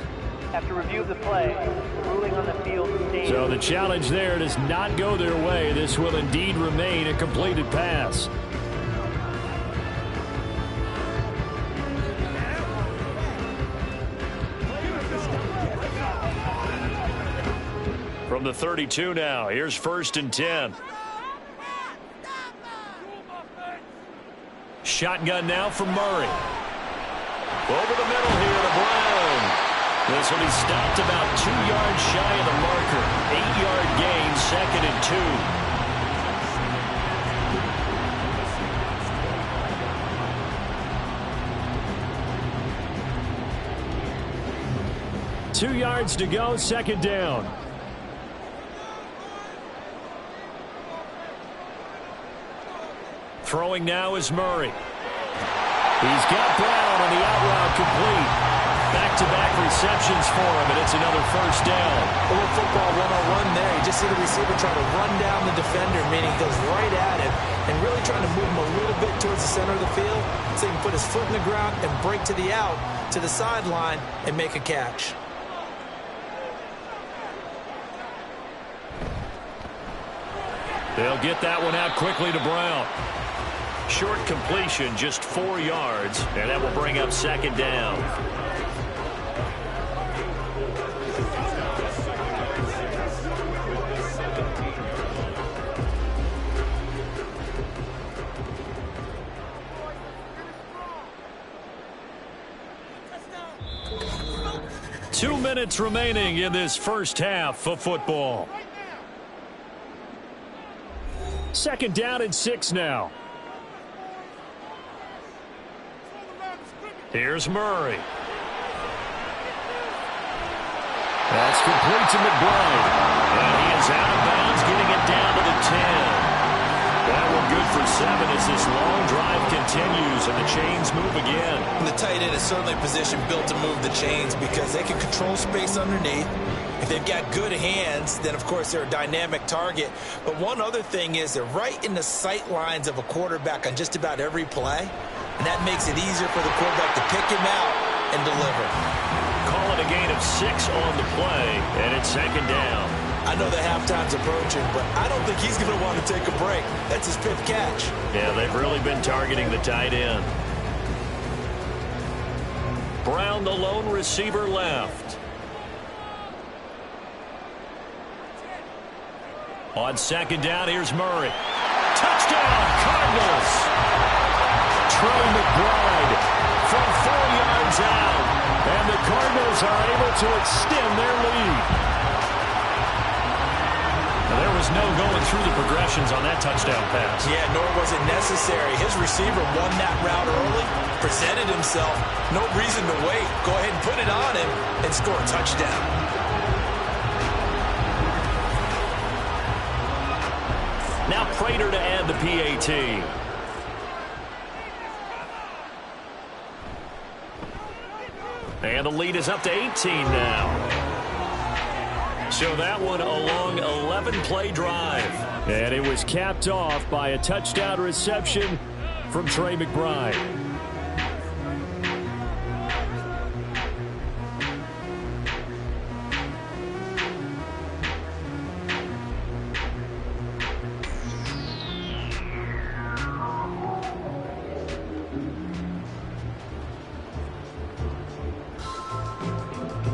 After review of the play, the ruling on the field stays. So the challenge there does not go their way. This will indeed remain a completed pass. From the 32 now, here's 1st and 10. Shotgun now for Murray. Over the middle here to Brown. This will be stopped about 2 yards shy of the marker. 8-yard gain, 2nd and 2. 2 yards to go, 2nd down. Throwing now is Murray. He's got Brown on the out route complete. Back-to-back receptions for him, and it's another 1st down. A little football one-on-one there. You just see the receiver try to run down the defender, meaning he goes right at him, and really trying to move him a little bit towards the center of the field so he can put his foot in the ground and break to the out, to the sideline, and make a catch. They'll get that one out quickly to Brown. Short completion, just 4 yards, and that will bring up 2nd down. Two minutes remaining in this 1st half of football. 2nd down and 6 now. Here's Murray. That's complete to McBride. And he is out of bounds, getting it down to the 10. That one good for 7 as this long drive continues and the chains move again. And the tight end is certainly a position built to move the chains because they can control space underneath. If they've got good hands, then, of course, they're a dynamic target. But one other thing is they're right in the sight lines of a quarterback on just about every play, and that makes it easier for the quarterback to pick him out and deliver. Call it a gain of 6 on the play, and it's second down. I know the halftime's approaching, but I don't think he's going to want to take a break. That's his 5th catch. Yeah, they've really been targeting the tight end. Brown, the lone receiver, left. On second down, here's Murray. Touchdown, Cardinals! Trey McBride from 4 yards out. And the Cardinals are able to extend their lead. Now, there was no going through the progressions on that touchdown pass. Yeah, nor was it necessary. His receiver won that route early, presented himself. No reason to wait. Go ahead and put it on him and score a touchdown. Now Prater to add the PAT. And the lead is up to 18 now. So that one a long 11-play drive. And it was capped off by a touchdown reception from Trey McBride.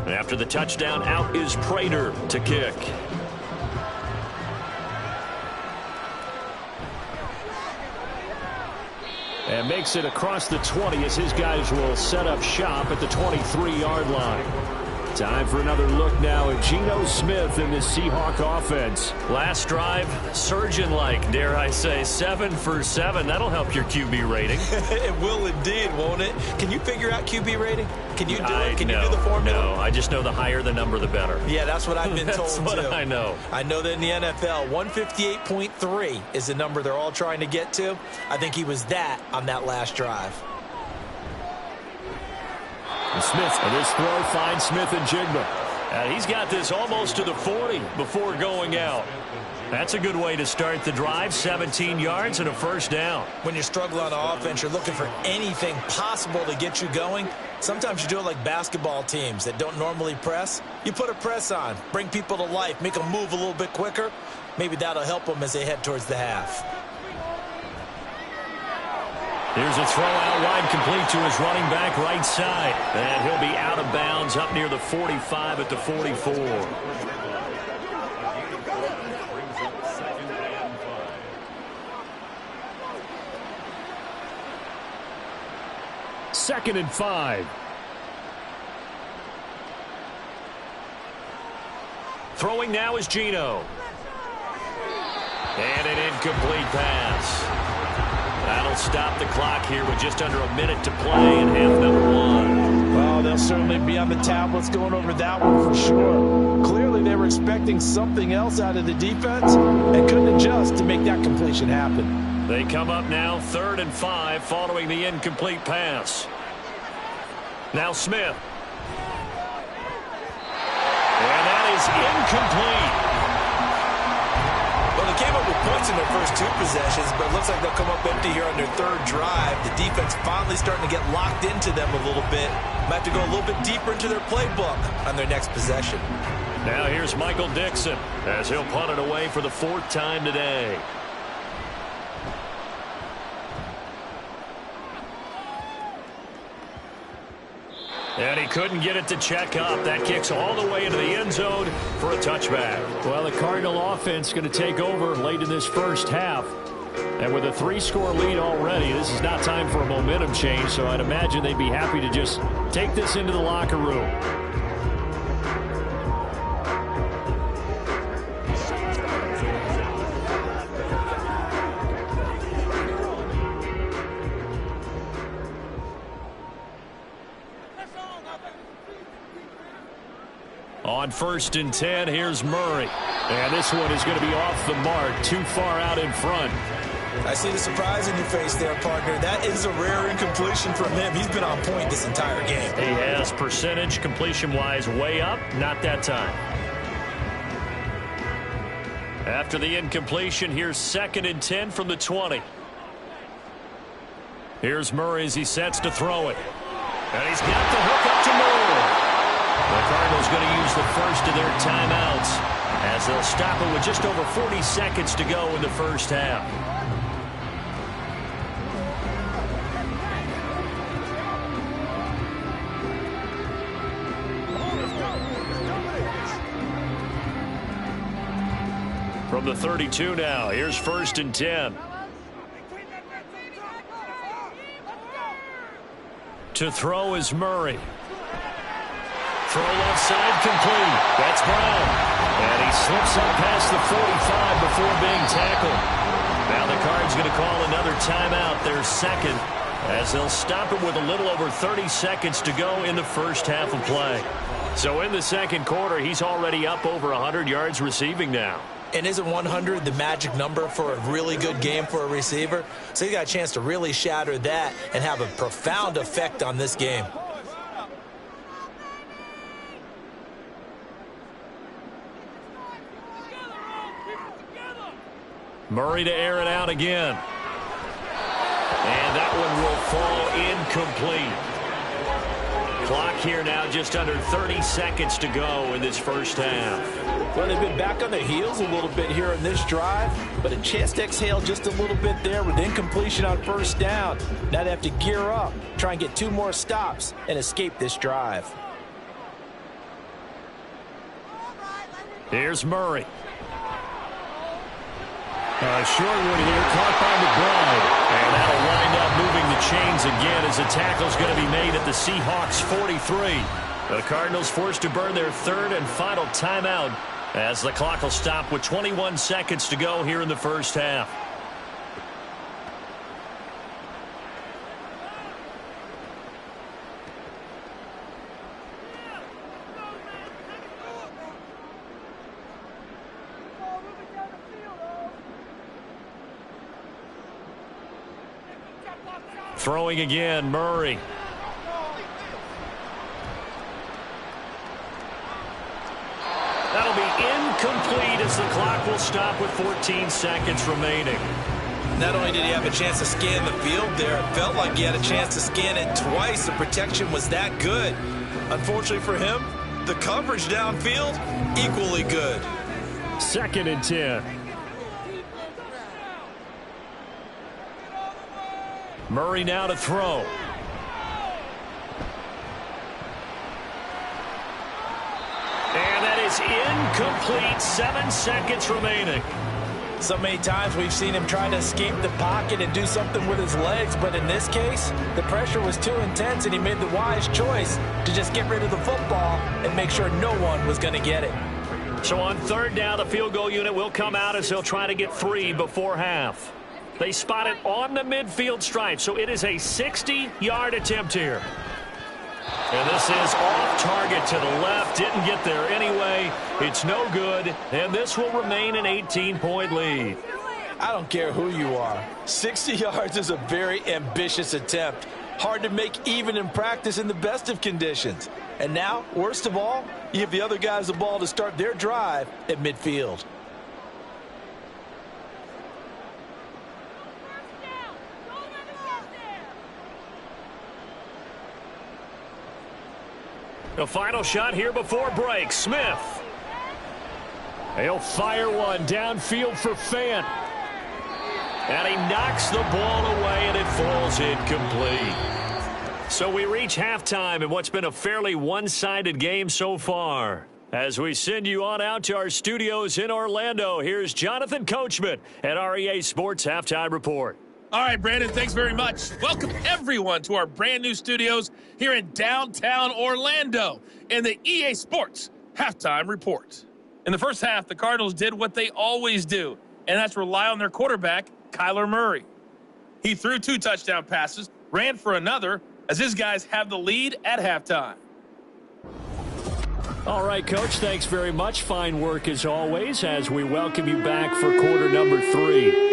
After the touchdown, out is Prater to kick. And makes it across the 20 as his guys will set up shop at the 23-yard line. Time for another look now at Geno Smith in this Seahawk offense. Last drive, surgeon-like, dare I say, 7 for 7. That'll help your QB rating. It will indeed, won't it? Can you figure out QB rating? Can you do it? Can you do the formula? No, I just know the higher the number, the better. Yeah, that's what I've been told, That's what I know. I know that in the NFL, 158.3 is the number they're all trying to get to. I think he was that on that last drive. And Smith, and this throw finds Smith and Jigba. He's got this almost to the 40 before going out. That's a good way to start the drive. 17 yards and a first down. When you're struggling on offense, you're looking for anything possible to get you going. Sometimes you do it like basketball teams that don't normally press. You put a press on, bring people to life, make them move a little bit quicker. Maybe that'll help them as they head towards the half. Here's a throw out wide, complete to his running back right side. And he'll be out of bounds up near the 45 at the 44. Second and 5. Throwing now is Geno. And an incomplete pass. That'll stop the clock here with just under a minute to play in half number 1. Well, they'll certainly be on the tablets going over that one for sure. Clearly, they were expecting something else out of the defense and couldn't adjust to make that completion happen. They come up now 3rd and 5 following the incomplete pass. Now Smith. And that is incomplete. Well, they came up with points in their first 2 possessions, but it looks like they'll come up empty here on their 3rd drive. The defense finally starting to get locked into them a little bit. Might have to go a little bit deeper into their playbook on their next possession. Now here's Michael Dixon as he'll punt it away for the 4th time today. And he couldn't get it to check up. That kicks all the way into the end zone for a touchback. Well, the Cardinal offense going to take over late in this first half. And with a 3-score lead already, this is not time for a momentum change, so I'd imagine they'd be happy to just take this into the locker room. On 1st and 10, here's Murray. And this one is going to be off the mark, too far out in front. I see the surprise in your face there, partner. That is a rare incompletion from him. He's been on point this entire game. He has percentage completion-wise way up. Not that time. After the incompletion, here's 2nd and 10 from the 20. Here's Murray as he sets to throw it. And he's got the hook up to Moore. The Cardinals going to use the first of their timeouts as they'll stop it with just over 40 seconds to go in the first half. From the 32 now, here's 1st and 10. To throw is Murray. Throw left side complete. That's Brown. And he slips up past the 45 before being tackled. Now the Cards going to call another timeout, their 2nd, as they'll stop it with a little over 30 seconds to go in the first half of play. So in the 2nd quarter, he's already up over 100 yards receiving now. And isn't 100 the magic number for a really good game for a receiver? So he got a chance to really shatter that and have a profound effect on this game. Murray to air it out again. And that one will fall incomplete. Clock here now just under 30 seconds to go in this first half. Well, they've been back on their heels a little bit here in this drive, but a chance to exhale just a little bit there with incompletion on 1st down. Now they have to gear up, try and get 2 more stops, and escape this drive. Here's Murray. Short one here, caught by McBride. And that'll wind up moving the chains again as the tackle's going to be made at the Seahawks 43. The Cardinals forced to burn their 3rd and final timeout as the clock will stop with 21 seconds to go here in the first half. Throwing again, Murray. That'll be incomplete as the clock will stop with 14 seconds remaining. Not only did he have a chance to scan the field there, it felt like he had a chance to scan it twice. The protection was that good. Unfortunately for him, the coverage downfield, equally good. 2nd and 10. Murray now to throw. And that is incomplete. 7 seconds remaining. So many times we've seen him try to escape the pocket and do something with his legs, but in this case, the pressure was too intense and he made the wise choice to just get rid of the football and make sure no one was going to get it. So on 3rd down, the field goal unit will come out as they'll try to get 3 before half. They spot it on the midfield stripe, so it is a 60-yard attempt here. And this is off target to the left. Didn't get there anyway. It's no good, and this will remain an 18-point lead. I don't care who you are. 60 yards is a very ambitious attempt. Hard to make even in practice in the best of conditions. And now, worst of all, you give the other guys the ball to start their drive at midfield. The final shot here before break. Smith. He'll fire one downfield for Fant. And he knocks the ball away, and it falls incomplete. So we reach halftime in what's been a fairly one-sided game so far. As we send you on out to our studios in Orlando, here's Jonathan Coachman at our EA Sports Halftime Report. All right, Brandon, thanks very much. Welcome, everyone, to our brand-new studios here in downtown Orlando in the EA Sports Halftime Report. In the first half, the Cardinals did what they always do, and that's rely on their quarterback, Kyler Murray. He threw 2 touchdown passes, ran for another, as his guys have the lead at halftime. All right, Coach, thanks very much. Fine work as always as we welcome you back for quarter number 3.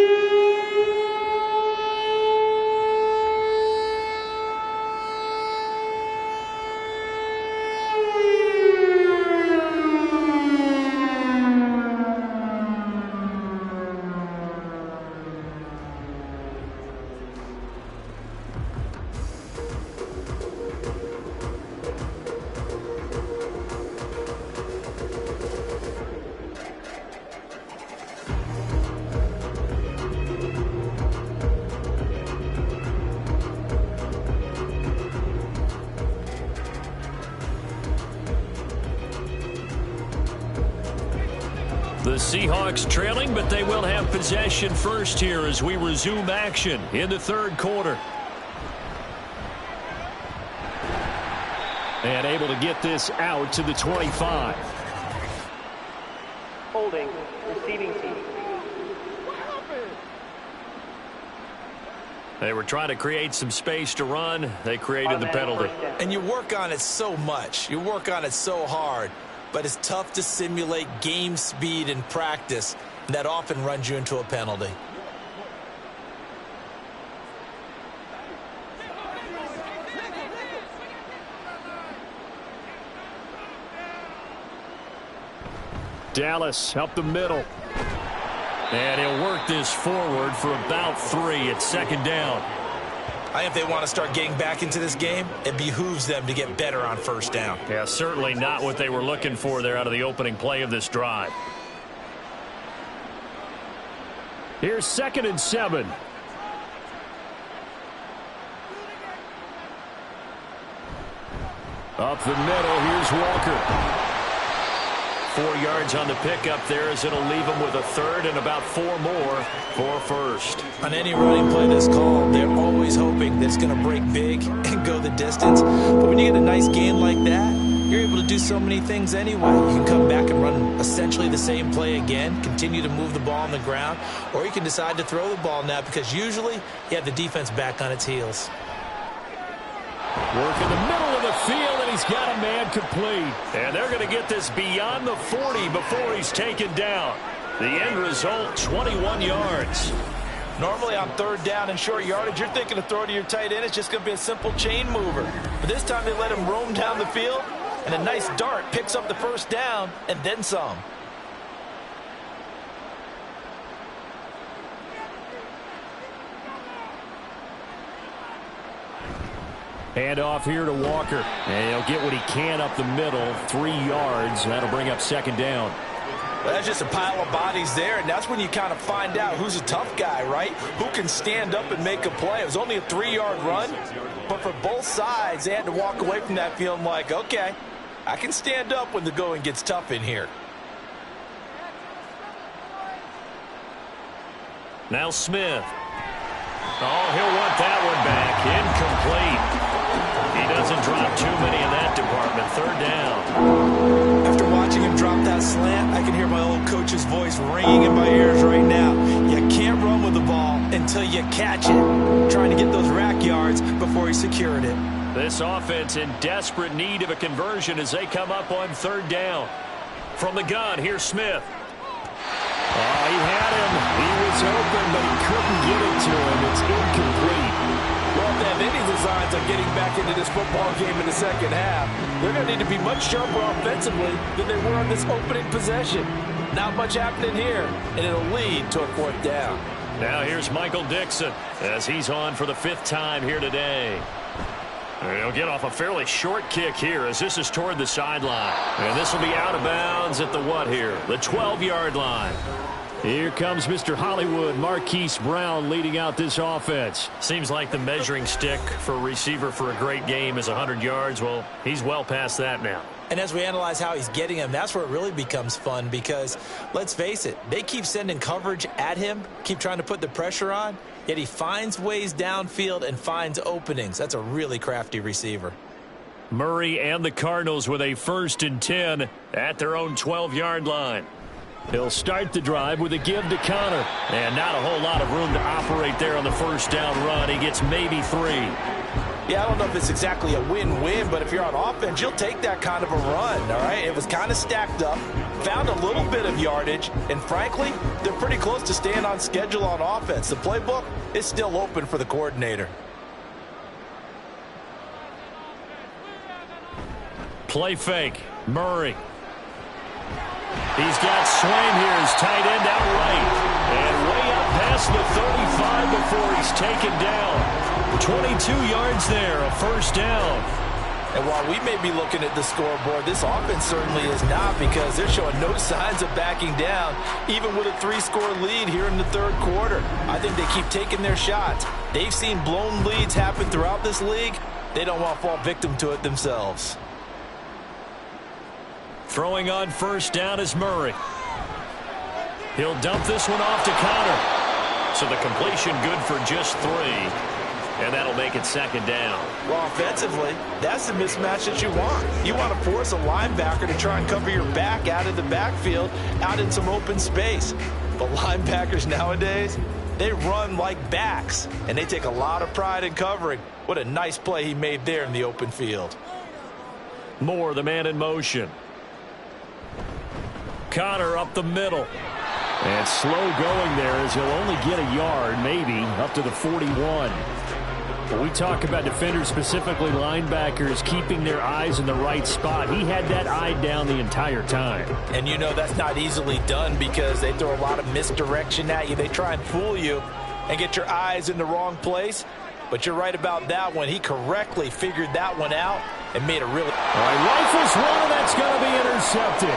Seahawks trailing, but they will have possession first here as we resume action in the third quarter. And able to get this out to the 25. Holding, receiving team. They were trying to create some space to run. They created the penalty. And you work on it so much. You work on it so hard. But it's tough to simulate game speed in practice. That often runs you into a penalty. Dallas up the middle. And he'll work this forward for about 3. It's second down. I think if they want to start getting back into this game, it behooves them to get better on first down. Yeah, certainly not what they were looking for there out of the opening play of this drive. Here's 2nd and 7. Up the middle, here's Walker. 4 yards on the pickup there as it'll leave them with a third and about 4 more for first. On any running play this call, they're always hoping that it's going to break big and go the distance. But when you get a nice gain like that, you're able to do so many things anyway. You can come back and run essentially the same play again, continue to move the ball on the ground, or you can decide to throw the ball now because usually you have the defense back on its heels. Work in the middle of the field, and he's got a man complete. And they're going to get this beyond the 40 before he's taken down. The end result, 21 yards. Normally on third down and short yardage, you're thinking of throw to your tight end. It's just going to be a simple chain mover. But this time they let him roam down the field, and a nice dart picks up the first down and then some. Hand off here to Walker. And he'll get what he can up the middle, 3 yards. That'll bring up second down. Well, that's just a pile of bodies there, and that's when you kind of find out who's a tough guy, right? Who can stand up and make a play. It was only a 3-yard run, but for both sides, they had to walk away from that feeling like, okay, I can stand up when the going gets tough in here. Now Smith. Oh, he'll want that one back. Incomplete. He doesn't drop too many in that department. Third down. After watching him drop that slant, I can hear my old coach's voice ringing in my ears right now. You can't run with the ball until you catch it. Trying to get those rack yards before he secured it. This offense in desperate need of a conversion as they come up on third down. From the gun, here's Smith. Oh, he had him. He was open, but he couldn't get it to him. It's incomplete. Well, if they have any designs on getting back into this football game in the second half, they're going to need to be much sharper offensively than they were on this opening possession. Not much happening here, and it'll lead to a 4th down. Now here's Michael Dixon as he's on for the 5th time here today. He'll get off a fairly short kick here as this is toward the sideline. And this will be out of bounds at the what here? The 12-yard line. Here comes Mr. Hollywood, Marquise Brown, leading out this offense. Seems like the measuring stick for a receiver for a great game is 100 yards. Well, he's well past that now. And as we analyze how he's getting him, that's where it really becomes fun because, let's face it, they keep sending coverage at him, keep trying to put the pressure on, yet he finds ways downfield and finds openings. That's a really crafty receiver. Murray and the Cardinals with a 1st and 10 at their own 12-yard line. He'll start the drive with a give to Connor. And not a whole lot of room to operate there on the first down run. He gets maybe 3. Yeah, I don't know if it's exactly a win-win, but if you're on offense, you'll take that kind of a run, all right? It was kind of stacked up, found a little bit of yardage, and frankly, they're pretty close to staying on schedule on offense. The playbook is still open for the coordinator. Play fake. Murray. He's got Swain here as tight end out right. And way up past the 35 before he's taken down. 22 yards there, a 1st down. And while we may be looking at the scoreboard, this offense certainly is not because they're showing no signs of backing down, even with a 3-score lead here in the third quarter. I think they keep taking their shots. They've seen blown leads happen throughout this league. They don't want to fall victim to it themselves. Throwing on 1st down is Murray. He'll dump this one off to Connor. So the completion good for just 3. And that'll make it second down. Well, offensively, that's the mismatch that you want. You want to force a linebacker to try and cover your back out of the backfield, out in some open space. But linebackers nowadays, they run like backs, and they take a lot of pride in covering. What a nice play he made there in the open field. Moore, the man in motion. Connor up the middle. And slow going there as he'll only get a yard, maybe, up to the 41. When we talk about defenders, specifically linebackers, keeping their eyes in the right spot, he had that eye down the entire time. And you know that's not easily done because they throw a lot of misdirection at you. They try and fool you and get your eyes in the wrong place. But you're right about that one. He correctly figured that one out and made a really... All right, rifles one, and that's going to be intercepted.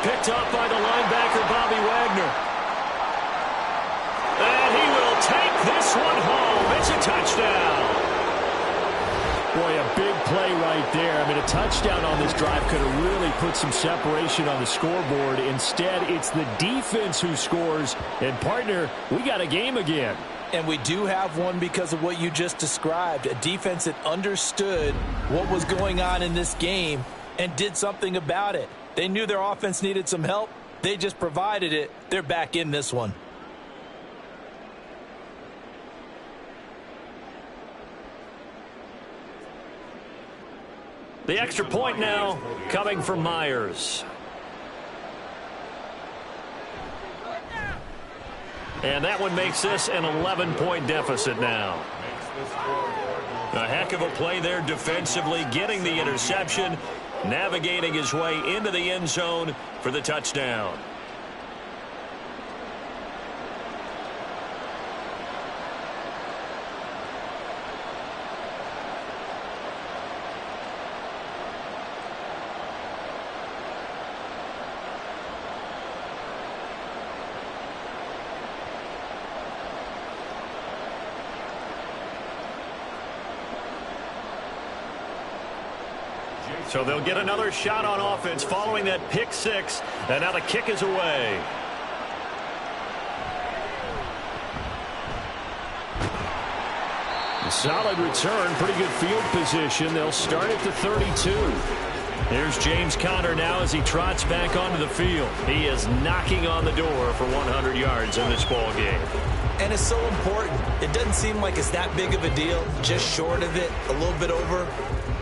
Picked up by the linebacker, Bobby Wagner. And he will take this one home. It's a touchdown. Boy, a big play right there. I mean, a touchdown on this drive could have really put some separation on the scoreboard. Instead, it's the defense who scores. And, partner, we got a game again. And we do have one because of what you just described. A defense that understood what was going on in this game and did something about it. They knew their offense needed some help. They just provided it. They're back in this one. The extra point now coming from Myers. And that one makes this an 11-point deficit now. A heck of a play there defensively, getting the interception, navigating his way into the end zone for the touchdown. So they'll get another shot on offense following that pick six. And now the kick is away. Solid return, pretty good field position. They'll start at the 32. Here's James Conner now as he trots back onto the field. He is knocking on the door for 100 yards in this ball game. And it's so important. It doesn't seem like it's that big of a deal. Just short of it, a little bit over.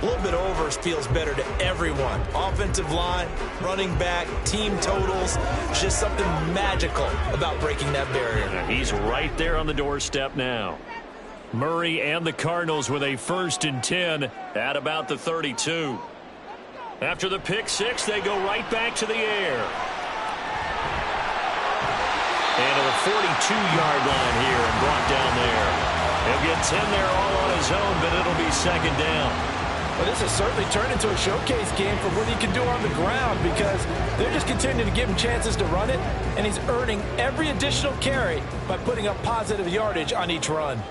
A little bit over feels better to everyone. Offensive line, running back, team totals. It's just something magical about breaking that barrier. And he's right there on the doorstep now. Murray and the Cardinals with a 1st and 10 at about the 32. After the pick six, they go right back to the air. And to the 42-yard line here and brought down there. He'll get 10 there all on his own, but it'll be second down. Well, this has certainly turned into a showcase game for what he can do on the ground because they're just continuing to give him chances to run it, and he's earning every additional carry by putting up positive yardage on each run.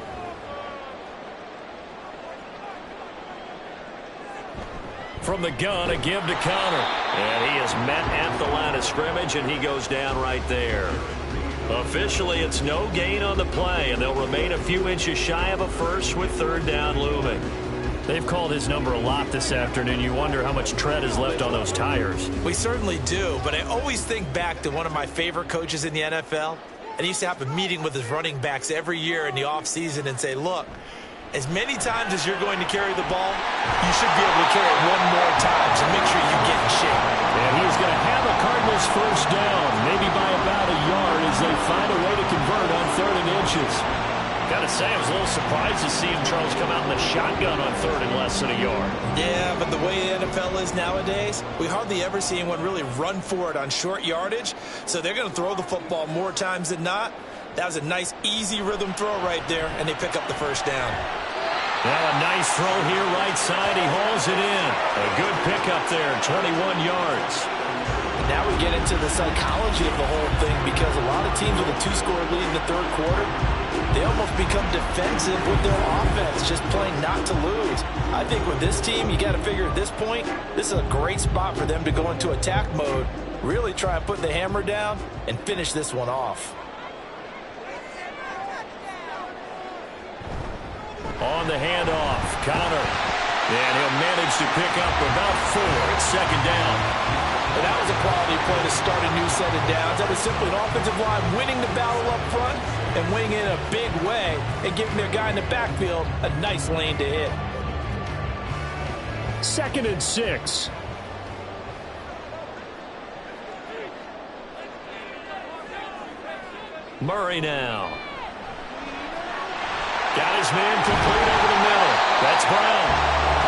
From the gun, a give to Conner. And he is met at the line of scrimmage, and he goes down right there. Officially, it's no gain on the play, and they'll remain a few inches shy of a first with 3rd down looming. They've called his number a lot this afternoon. You wonder how much tread is left on those tires. We certainly do, but I always think back to one of my favorite coaches in the NFL. And he used to have a meeting with his running backs every year in the offseason and say, look, as many times as you're going to carry the ball, you should be able to carry it one more time, so make sure you get in shape. And he's going to have a Cardinals 1st down, maybe by about a yard as they find a way to convert on 3rd and inches. Got to say, I was a little surprised to see him, Charles, come out in the shotgun on 3rd and less than a yard. Yeah, but the way the NFL is nowadays, we hardly ever see anyone really run for it on short yardage. So they're going to throw the football more times than not. That was a nice, easy rhythm throw right there, and they pick up the 1st down. Now a nice throw here right side. He hauls it in. A good pickup there, 21 yards. Now we get into the psychology of the whole thing because a lot of teams with a 2-score lead in the 3rd quarter, they almost become defensive with their offense, just playing not to lose. I think with this team, you got to figure at this point, this is a great spot for them to go into attack mode Really try and put the hammer down and finish this one off. On the handoff, Connor. And he'll manage to pick up about 4. It's second down. And that was a quality play to start a new set of downs. That was simply an offensive line winning the battle up front and winning it in a big way and giving their guy in the backfield a nice lane to hit. 2nd and 6. Murray now. Got his man complete over the middle. That's Brown.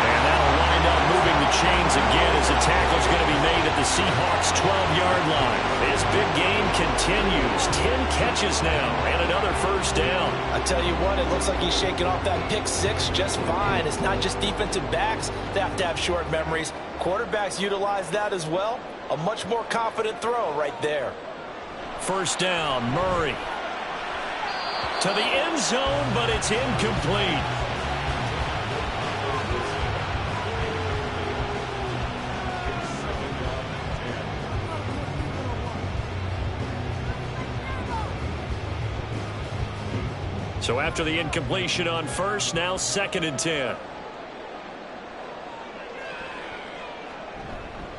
And that'll wind up moving the chains again as a tackle's going to be made at the Seahawks' 12-yard line. His big game continues. 10 catches now and another first down. I tell you what, it looks like he's shaking off that pick 6 just fine. It's not just defensive backs that have to have short memories. Quarterbacks utilize that as well. A much more confident throw right there. First down, Murray. To the end zone, but it's incomplete. So after the incompletion on first, now 2nd and 10.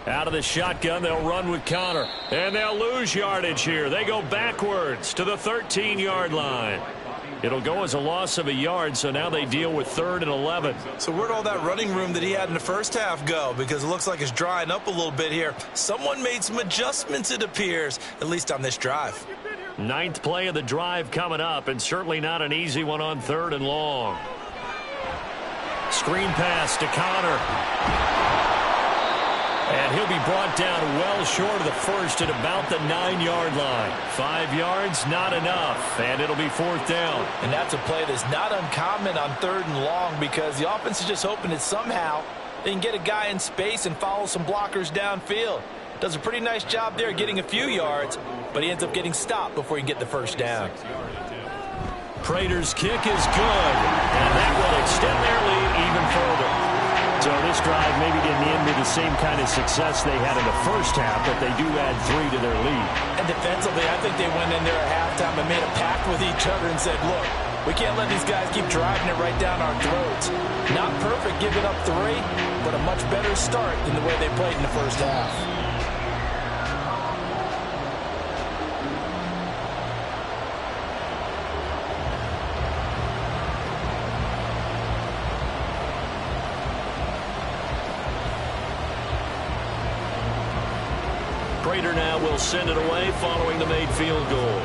Out of the shotgun, they'll run with Connor. And they'll lose yardage here. They go backwards to the 13-yard line. It'll go as a loss of a yard, so now they deal with 3rd and 11. So where'd all that running room that he had in the first half go? Because it looks like it's drying up a little bit here. Someone made some adjustments, it appears, at least on this drive. 9th play of the drive coming up, and certainly not an easy one on 3rd and long. Screen pass to Connor. And he'll be brought down well short of the first at about the 9-yard line. 5 yards, not enough, and it'll be 4th down. And that's a play that's not uncommon on 3rd and long because the offense is just hoping that somehow they can get a guy in space and follow some blockers downfield. Does a pretty nice job there getting a few yards, but he ends up getting stopped before he can get the first down. Prater's kick is good, and that will extend their lead even further. So this drive maybe didn't end with the same kind of success they had in the first half, but they do add 3 to their lead. And defensively, I think they went in there at halftime and made a pact with each other and said, look, we can't let these guys keep driving it right down our throats. Not perfect giving up 3, but a much better start than the way they played in the first half. Prater now will send it away following the made field goal.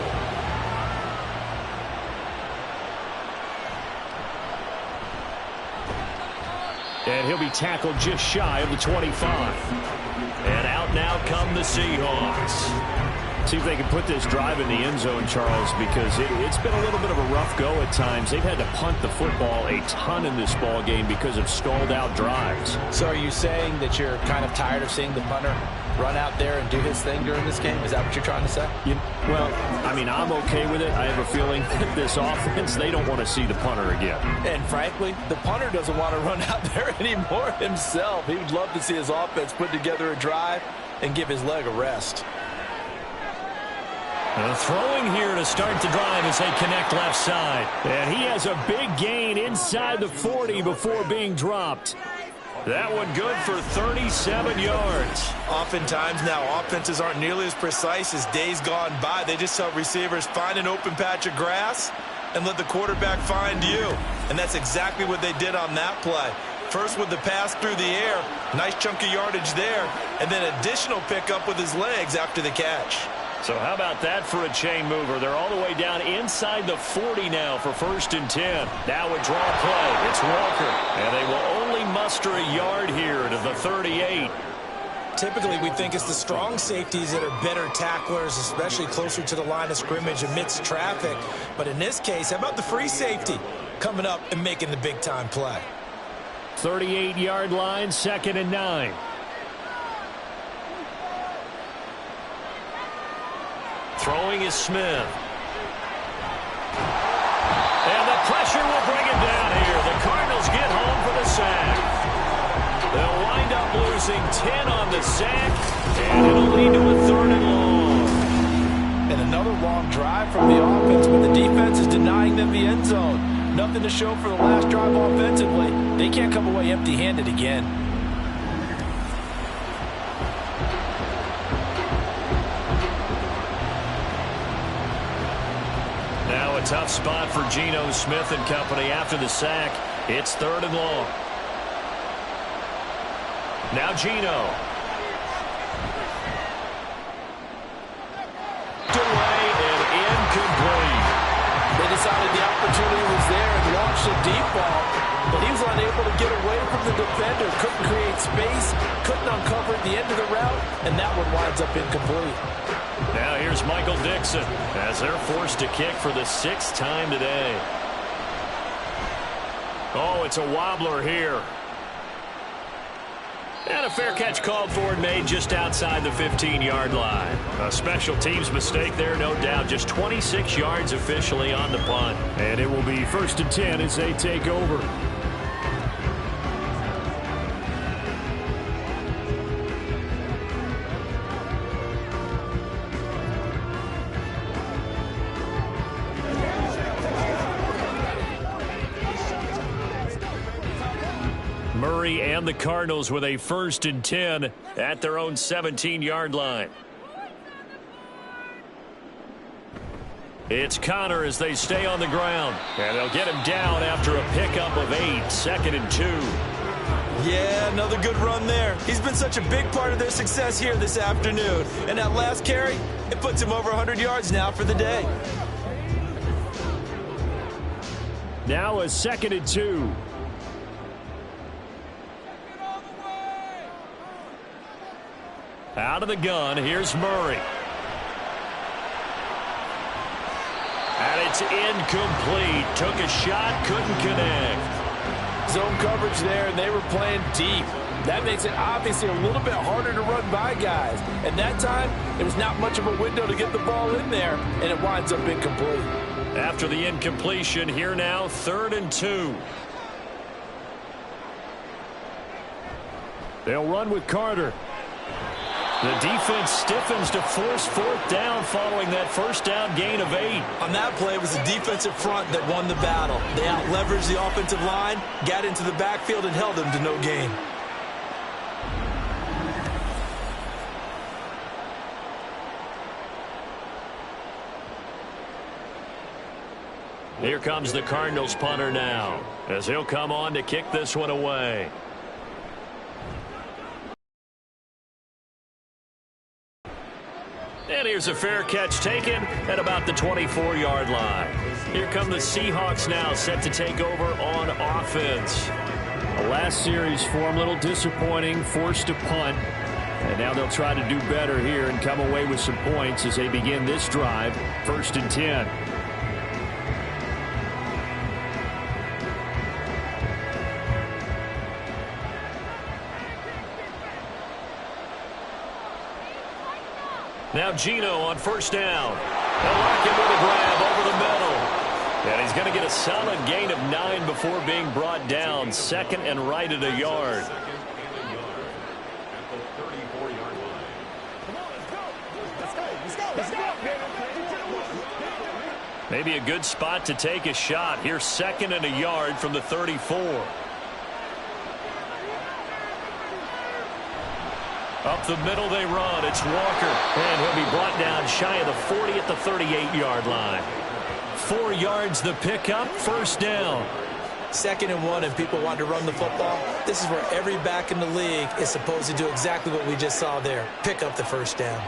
And he'll be tackled just shy of the 25. And out now come the Seahawks. See if they can put this drive in the end zone, Charles, because it's been a little bit of a rough go at times. They've had to punt the football a ton in this ball game because of stalled out drives. So are you saying that you're kind of tired of seeing the punter run out there and do his thing during this game? Is that what you're trying to say? Well, I mean, I'm okay with it. I have a feeling that this offense, they don't want to see the punter again. And frankly, the punter doesn't want to run out there anymore himself. He would love to see his offense put together a drive and give his leg a rest. Throwing here to start the drive as they connect left side. And he has a big gain inside the 40 before being dropped. That one good for 37 yards. Oftentimes now, offenses aren't nearly as precise as days gone by. They just help receivers find an open patch of grass and let the quarterback find you. And that's exactly what they did on that play. First with the pass through the air, nice chunk of yardage there, and then additional pickup with his legs after the catch. So how about that for a chain mover? They're all the way down inside the 40 now for 1st and 10. Now a draw play. It's Walker. And they will only muster a yard here to the 38. Typically, we think it's the strong safeties that are better tacklers, especially closer to the line of scrimmage amidst traffic. But in this case, how about the free safety coming up and making the big-time play? 38-yard line, 2nd and 9. Throwing is Smith. And the pressure will bring him down here. The Cardinals get home for the sack. They'll wind up losing 10 on the sack, And it'll lead to a 3rd and long. And another long drive from the offense, but the defense is denying them the end zone. Nothing to show for the last drive offensively. They can't come away empty-handed again. Now a tough spot for Geno Smith and company after the sack. It's 3rd and long. Now Geno. Delay and incomplete. They decided the opportunity was there and launched a deep ball, but he was unable to get away from the defender, couldn't create space, couldn't uncover at the end of the route, and that one winds up incomplete. Now here's Michael Dixon as they're forced to kick for the 6th time today. Oh, it's a wobbler here. And a fair catch called for and made just outside the 15-yard line. A special teams mistake there, no doubt. Just 26 yards officially on the punt. And it will be 1st and 10 as they take over. Murray and the Cardinals with a 1st and 10 at their own 17-yard line. It's Connor as they stay on the ground. And they'll get him down after a pickup of 8, 2nd and 2. Yeah, another good run there. He's been such a big part of their success here this afternoon. And that last carry, it puts him over 100 yards now for the day. Now a 2nd and 2. Out of the gun, here's Murray. And it's incomplete. Took a shot, couldn't connect. Zone coverage there, and they were playing deep. That makes it obviously a little bit harder to run by guys. And that time, there was not much of a window to get the ball in there, and it winds up incomplete. After the incompletion, here now, 3rd and 2. They'll run with Carter. The defense stiffens to force 4th down following that 1st down gain of 8. On that play, it was the defensive front that won the battle. They out-leveraged the offensive line, got into the backfield, and held them to no gain. Here comes the Cardinals punter now, as he'll come on to kick this one away. And here's a fair catch taken at about the 24-yard line. Here come the Seahawks now, set to take over on offense. The last series for them, a little disappointing, forced to punt. And now they'll try to do better here and come away with some points as they begin this drive, 1st and 10. Now Geno on 1st down. They'll lock him with a grab over the middle. And he's going to get a solid gain of 9 before being brought down. 2nd and right at a yard. Maybe a good spot to take a shot. Here's 2nd and a yard from the 34. Up the middle they run. It's Walker. And he'll be brought down shy of the 40 at the 38-yard line. 4 yards the pickup. 1st down. 2nd and 1, and people want to run the football. This is where every back in the league is supposed to do exactly what we just saw there. Pick up the 1st down.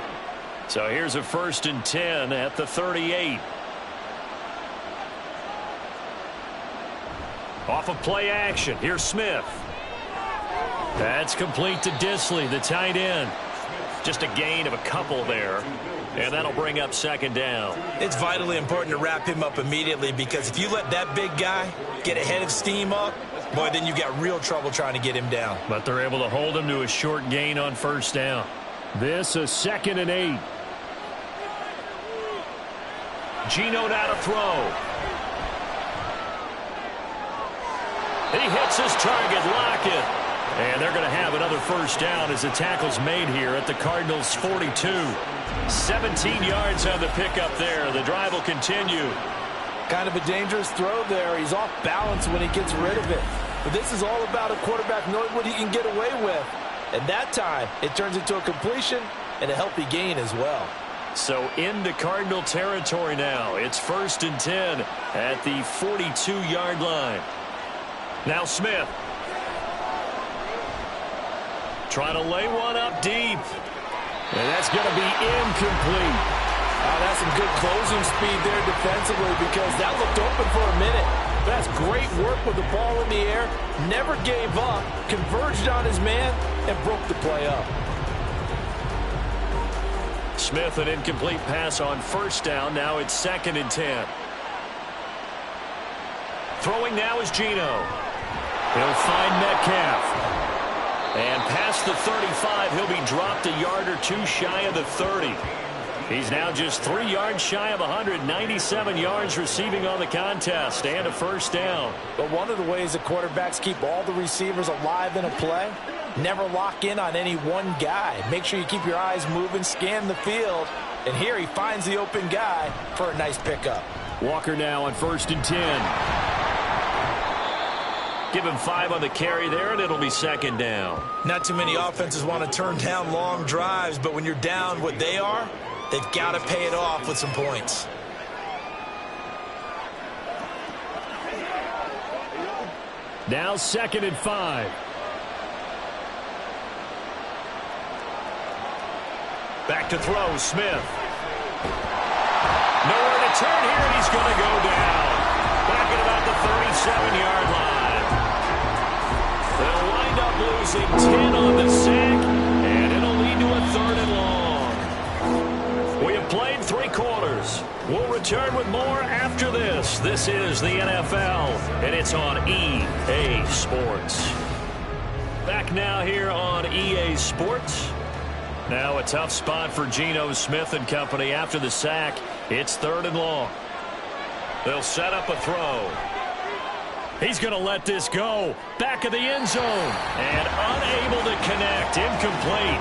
So here's a 1st and 10 at the 38. Off of play action. Here's Smith. That's complete to Disley, the tight end. Just a gain of a couple there. And that'll bring up 2nd down. It's vitally important to wrap him up immediately, because if you let that big guy get a head of steam up, boy, then you got real trouble trying to get him down. But they're able to hold him to a short gain on 1st down. This a 2nd and 8. Geno now to throw. He hits his target, Lockett. And they're going to have another first down as the tackle's made here at the Cardinals' 42. 17 yards on the pickup there. The drive will continue. Kind of a dangerous throw there. He's off balance when he gets rid of it. But this is all about a quarterback knowing what he can get away with. And that time, it turns into a completion and a healthy gain as well. So into Cardinal territory now. It's 1st and 10 at the 42-yard line. Now Smith. Trying to lay one up deep. And that's going to be incomplete. That's some good closing speed there defensively because that looked open for a minute. That's great work with the ball in the air. Never gave up, converged on his man, and broke the play up. Smith, an incomplete pass on 1st down. Now it's 2nd and 10. Throwing now is Geno. He'll find Metcalf. And past the 35, he'll be dropped a yard or two shy of the 30. He's now just 3 yards shy of 197 yards receiving on the contest and a first down. But one of the ways the quarterbacks keep all the receivers alive in a play, never lock in on any one guy. Make sure you keep your eyes moving, scan the field. And here he finds the open guy for a nice pickup. Walker now on 1st and 10. Give him 5 on the carry there, and it'll be 2nd down. Not too many offenses want to turn down long drives, but when you're down what they are, they've got to pay it off with some points. Now 2nd and 5. Back to throw, Smith. Nowhere to turn here, and he's going to go down. Back at about the 37-yard line. They'll wind up losing 10 on the sack, and it'll lead to a 3rd and long. We have played 3 quarters. We'll return with more after this. This is the NFL, and it's on EA Sports. Back now here on EA Sports. Now a tough spot for Geno Smith and company after the sack. It's 3rd and long. They'll set up a throw. He's going to let this go. Back of the end zone. And unable to connect. Incomplete.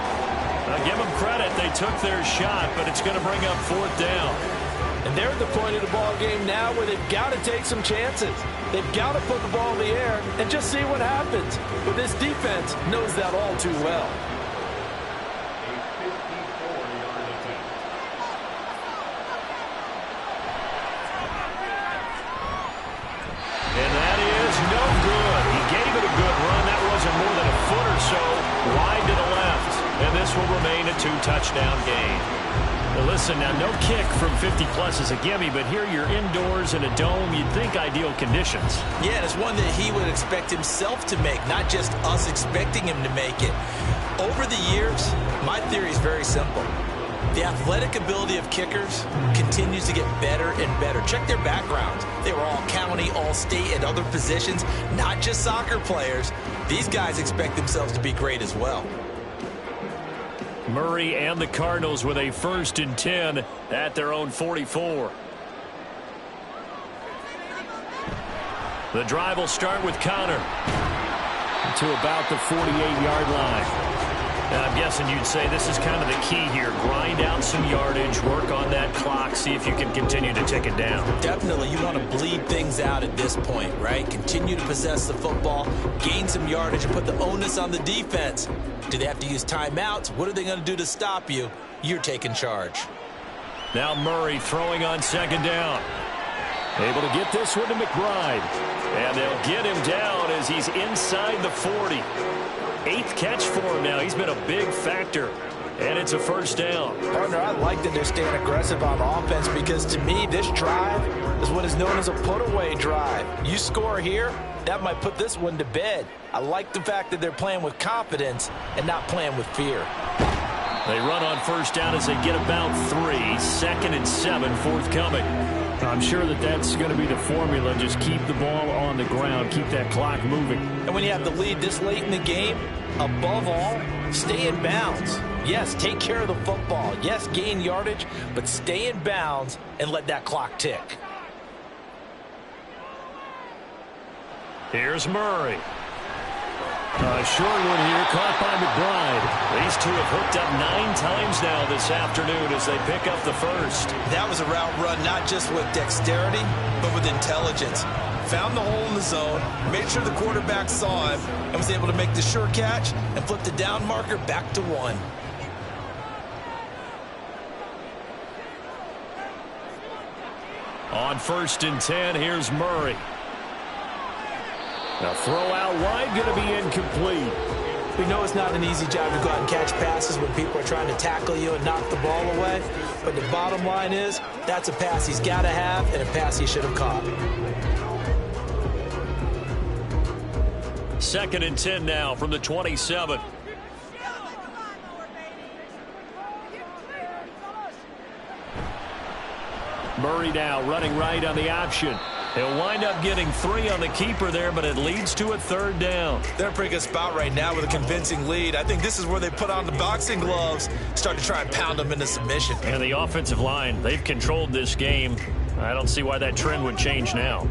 Give them credit. They took their shot, but it's going to bring up 4th down. And they're at the point of the ball game now where they've got to take some chances. They've got to put the ball in the air and just see what happens. But this defense knows that all too well. And that is no good. He gave it a good run. That wasn't more than a foot or so wide to the left. And this will remain a 2-touchdown game. Well, listen, now no kick from 50-plus is a gimme, but here you're indoors in a dome. You'd think ideal conditions. Yeah, and it's one that he would expect himself to make, not just us expecting him to make it. Over the years, my theory is very simple. The athletic ability of kickers continues to get better and better. Check their backgrounds. They were all county, all state, and other positions, not just soccer players. These guys expect themselves to be great as well. Murray and the Cardinals with a 1st and 10 at their own 44. The drive will start with Connor to about the 48-yard line. And I'm guessing you'd say this is kind of the key here. Grind out some yardage, work on that clock, see if you can continue to tick it down. Definitely, you want to bleed things out at this point, right? Continue to possess the football, gain some yardage, and put the onus on the defense. Do they have to use timeouts? What are they going to do to stop you? You're taking charge. Now Murray throwing on 2nd down. Able to get this one to McBride. And they'll get him down as he's inside the 40. 8th catch for him now. He's been a big factor. And it's a 1st down. Partner, I like that they're staying aggressive on offense because to me, this drive is what is known as a put-away drive. You score here, that might put this one to bed. I like the fact that they're playing with confidence and not playing with fear. They run on 1st down as they get about 3. 2nd and 7 forthcoming. I'm sure that that's going to be the formula. Just keep the ball on the ground. Keep that clock moving. And when you have the lead this late in the game, above all, stay in bounds. Yes, take care of the football. Yes, gain yardage, but stay in bounds and let that clock tick. Here's Murray. Short one here, caught by McBride. These two have hooked up 9 times now this afternoon as they pick up the first. That was a route run not just with dexterity, but with intelligence. Found the hole in the zone, made sure the quarterback saw him, and was able to make the sure catch and flip the down marker back to 1. On 1st and 10, here's Murray. Now throw out wide, going to be incomplete. We know it's not an easy job to go out and catch passes when people are trying to tackle you and knock the ball away. But the bottom line is, that's a pass he's got to have and a pass he should have caught. 2nd and 10 now from the 27. Murray now running right on the option. He'll wind up getting 3 on the keeper there, but it leads to a 3rd down. They're in a pretty good spot right now with a convincing lead. I think this is where they put on the boxing gloves, start to try and pound them into submission. And the offensive line, they've controlled this game. I don't see why that trend would change now.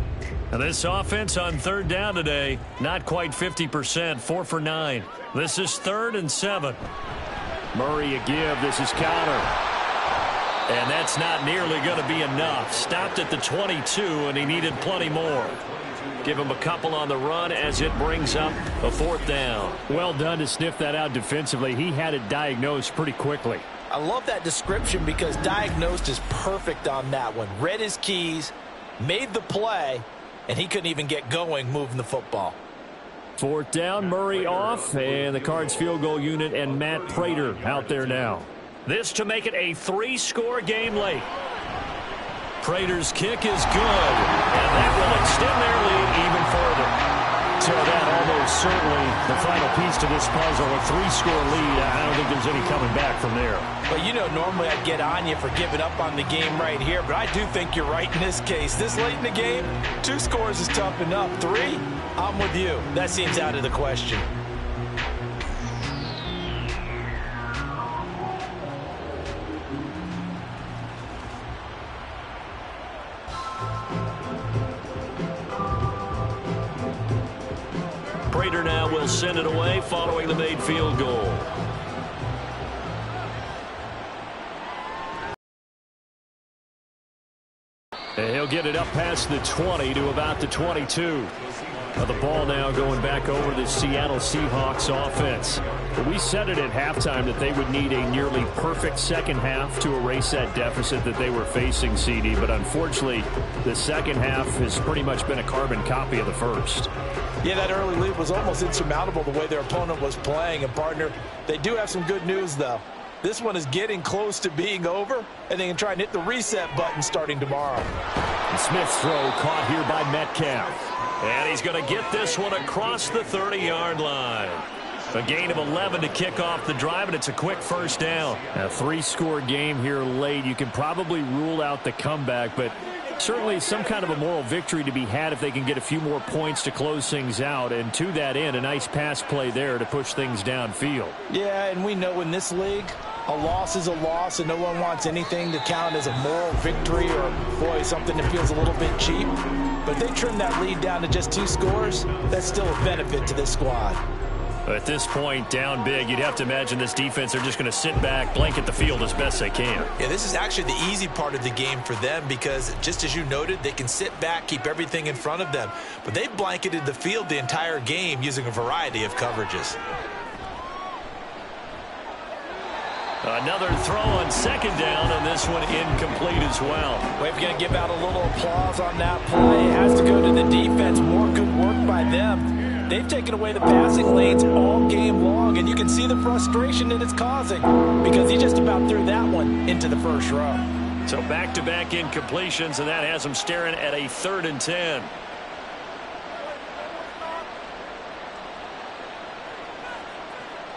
And this offense on 3rd down today, not quite 50%, 4 for 9. This is 3rd and 7. Murray a give. This is counter. And that's not nearly going to be enough. Stopped at the 22, and he needed plenty more. Give him a couple on the run as it brings up a 4th down. Well done to sniff that out defensively. He had it diagnosed pretty quickly. I love that description because diagnosed is perfect on that one. Read his keys, made the play, and he couldn't even get going moving the football. 4th down, Murray off, and the Cards field goal unit and Matt Prater out there now. This to make it a 3-score game late. Prater's kick is good, and that will extend their lead even further. So that almost certainly the final piece to this puzzle, a 3-score lead. I don't think there's any coming back from there. Well, you know, normally I'd get on you for giving up on the game right here, but I do think you're right in this case. This late in the game, 2 scores is tough enough. 3, I'm with you. That seems out of the question. Prater now will send it away following the made field goal. And he'll get it up past the 20 to about the 22. The ball now going back over the Seattle Seahawks offense. But we said it at halftime that they would need a nearly perfect second half to erase that deficit that they were facing, CD. But unfortunately, the second half has pretty much been a carbon copy of the first. Yeah, that early lead was almost insurmountable the way their opponent was playing. And, partner, they do have some good news, though. This one is getting close to being over, and they can try and hit the reset button starting tomorrow. And Smith's throw caught here by Metcalf. And he's going to get this one across the 30-yard line. A gain of 11 to kick off the drive, and it's a quick 1st down. A 3-score game here late. You can probably rule out the comeback, but certainly some kind of a moral victory to be had if they can get a few more points to close things out. And to that end, a nice pass play there to push things downfield. Yeah, and we know in this league, a loss is a loss, and no one wants anything to count as a moral victory or, boy, something that feels a little bit cheap. But if they trim that lead down to just 2 scores, that's still a benefit to this squad. At this point, down big, you'd have to imagine this defense are just going to sit back, blanket the field as best they can. Yeah, this is actually the easy part of the game for them because, just as you noted, they can sit back, keep everything in front of them. But they've blanketed the field the entire game using a variety of coverages. Another throw on 2nd down, and this one incomplete as well. We're going to give out a little applause on that play. It has to go to the defense. More good work by them. They've taken away the passing lanes all game long, and you can see the frustration that it's causing because he just about threw that one into the first row. So back-to-back incompletions, and that has them staring at a 3rd and 10.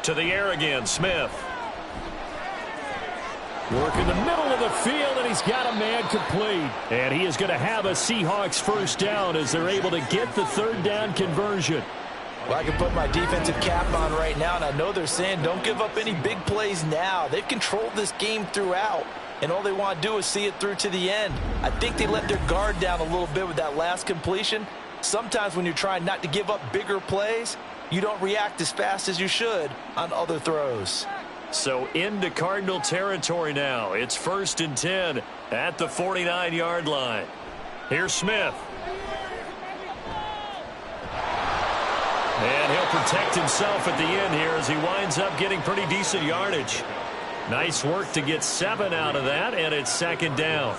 To the air again, Smith. Work in the middle of the field, and he's got a man complete. And he is going to have a Seahawks 1st down as they're able to get the 3rd down conversion. Well, I can put my defensive cap on right now, and I know they're saying don't give up any big plays now. They've controlled this game throughout, and all they want to do is see it through to the end. I think they let their guard down a little bit with that last completion. Sometimes when you're trying not to give up bigger plays, you don't react as fast as you should on other throws. So into Cardinal territory now. It's 1st and 10 at the 49-yard line. Here's Smith. And he'll protect himself at the end here as he winds up getting pretty decent yardage. Nice work to get 7 out of that, and it's 2nd down.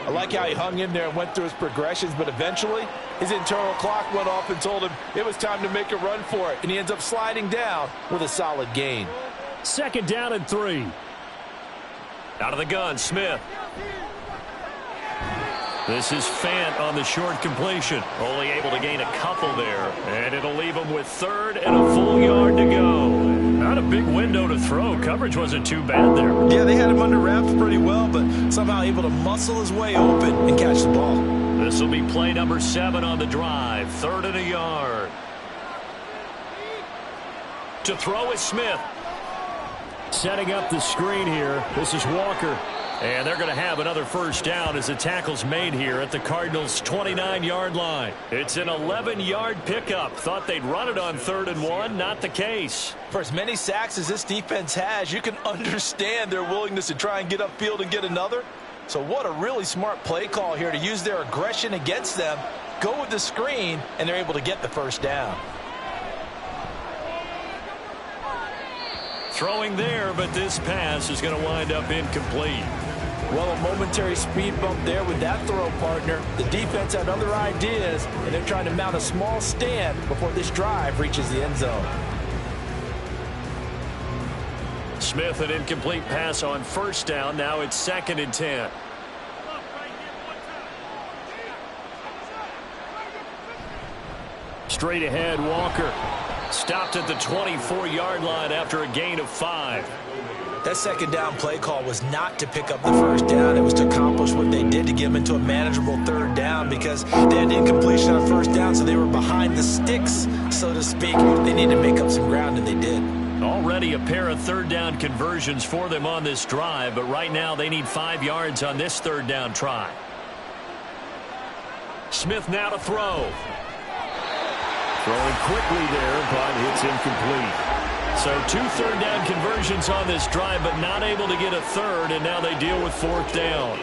I like how he hung in there and went through his progressions, but eventually his internal clock went off and told him it was time to make a run for it, and he ends up sliding down with a solid gain. 2nd down and 3. Out of the gun, Smith. This is Fant on the short completion. Only able to gain a couple there, and it'll leave him with 3rd and a full yard to go. Not a big window to throw. Coverage wasn't too bad there. Yeah, they had him under wraps pretty well, but somehow able to muscle his way open and catch the ball. This will be play number 7 on the drive. 3rd and a yard. To throw is Smith. Setting up the screen here. This is Walker. And they're going to have another 1st down as the tackle's made here at the Cardinals' 29-yard line. It's an 11-yard pickup. Thought they'd run it on 3rd and 1. Not the case. For as many sacks as this defense has, you can understand their willingness to try and get upfield and get another. So what a really smart play call here to use their aggression against them, go with the screen, and they're able to get the 1st down. Throwing there, but this pass is going to wind up incomplete. Well, a momentary speed bump there with that throw, partner. The defense had other ideas, and they're trying to mount a small stand before this drive reaches the end zone. Smith, an incomplete pass on 1st down. Now it's 2nd and 10. Straight ahead, Walker. Stopped at the 24-yard line after a gain of 5. That 2nd down play call was not to pick up the 1st down. It was to accomplish what they did to get them into a manageable 3rd down because they had incompletion on 1st down, so they were behind the sticks, so to speak. They needed to make up some ground, and they did. Already a pair of 3rd down conversions for them on this drive, but right now they need 5 yards on this 3rd down try. Smith now to throw. Throwing quickly there, but it's incomplete. So 2 3rd down conversions on this drive, but not able to get a 3rd, and now they deal with 4th down.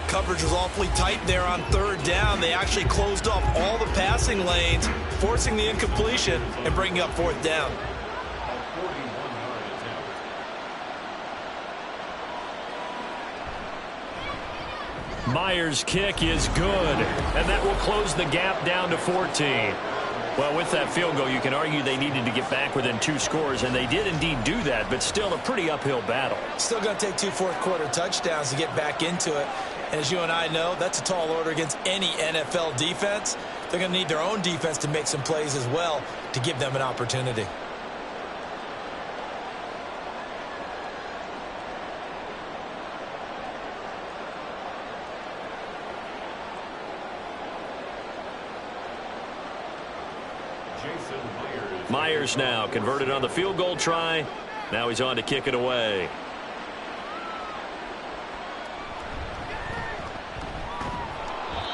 Coverage was awfully tight there on 3rd down. They actually closed off all the passing lanes, forcing the incompletion and bringing up 4th down. Myers' kick is good, and that will close the gap down to 14. Well, with that field goal, you can argue they needed to get back within 2 scores, and they did indeed do that, but still a pretty uphill battle. Still going to take 2 fourth-quarter touchdowns to get back into it. And as you and I know, that's a tall order against any NFL defense. They're going to need their own defense to make some plays as well to give them an opportunity. Myers now converted on the field goal try. Now he's on to kick it away.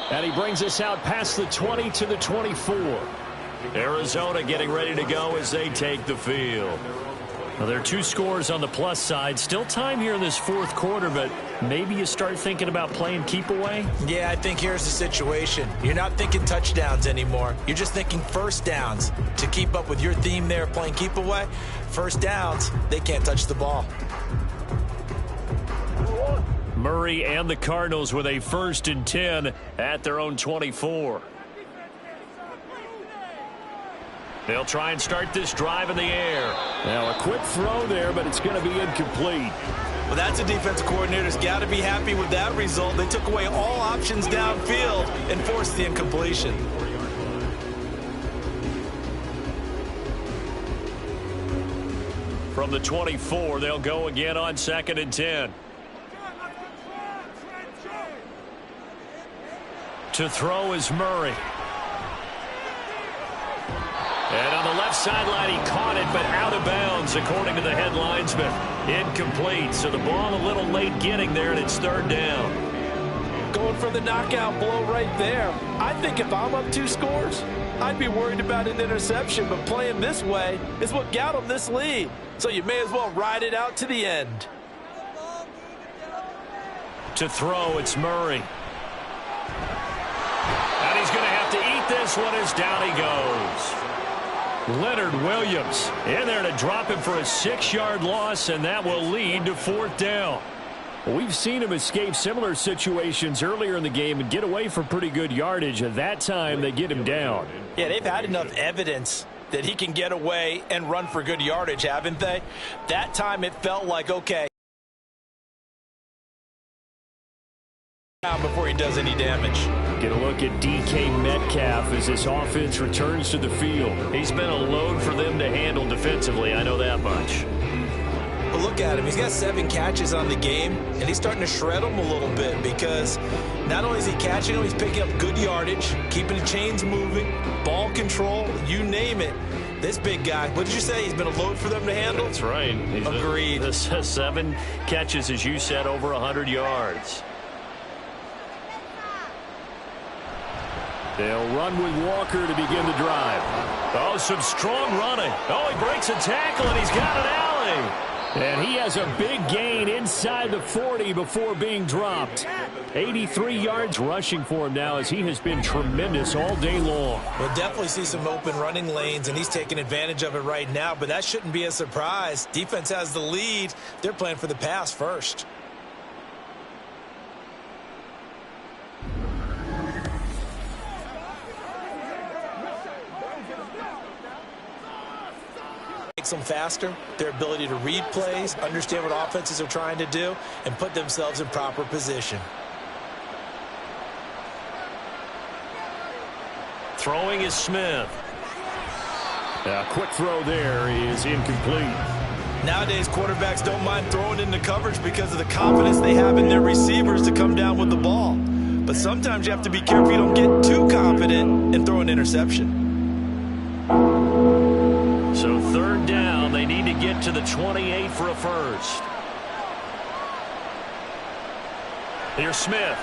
And he brings us out past the 20 to the 24. Arizona getting ready to go as they take the field. Well, there are 2 scores on the plus side. Still time here in this 4th quarter, but maybe you start thinking about playing keep away? Yeah, I think here's the situation. You're not thinking touchdowns anymore. You're just thinking 1st downs. To keep up with your theme there, playing keep away, 1st downs, they can't touch the ball. Murray and the Cardinals with a 1st and 10 at their own 24. They'll try and start this drive in the air. Now a quick throw there, but it's going to be incomplete. Well, that's a defensive coordinator's got to be happy with that result. They took away all options downfield and forced the incompletion. From the 24, they'll go again on 2nd and 10. To throw is Murray. And on the left sideline, he caught it, but out of bounds, according to the head linesman. Incomplete, so the ball a little late getting there, and it's 3rd down. going for the knockout blow right there. I think if I'm up 2 scores, I'd be worried about an interception, but playing this way is what got him this lead. So you may as well ride it out to the end. To throw, it's Murray. And he's going to have to eat this one as down he goes. Leonard Williams in there to drop him for a 6-yard loss, and that will lead to 4th down. We've seen him escape similar situations earlier in the game and get away for pretty good yardage. At that time, they get him down. Yeah, they've had enough evidence that he can get away and run for good yardage, haven't they? That time it felt like, okay, before he does any damage. Get a look at DK Metcalf as this offense returns to the field. He's been a load for them to handle defensively, I know that much. But look at him. He's got 7 catches on the game, and he's starting to shred them a little bit because not only is he catching them, he's picking up good yardage, keeping the chains moving, ball control, you name it. This big guy, what did you say? He's been a load for them to handle? That's right. Agreed. 7 catches, as you said, over 100 yards. They'll run with Walker to begin the drive. Oh, some strong running. Oh, he breaks a tackle, and he's got an alley. And he has a big gain inside the 40 before being dropped. 83 yards rushing for him now as he has been tremendous all day long. We'll definitely see some open running lanes, and he's taking advantage of it right now, but that shouldn't be a surprise. Defense has the lead. They're playing for the pass first. Them faster, their ability to read plays, understand what offenses are trying to do, and put themselves in proper position. Throwing is Smith. A quick throw there is incomplete. Nowadays, quarterbacks don't mind throwing into coverage because of the confidence they have in their receivers to come down with the ball. But sometimes you have to be careful you don't get too confident and throw an interception. So 3rd down, they need to get to the 28 for a first. Here's Smith.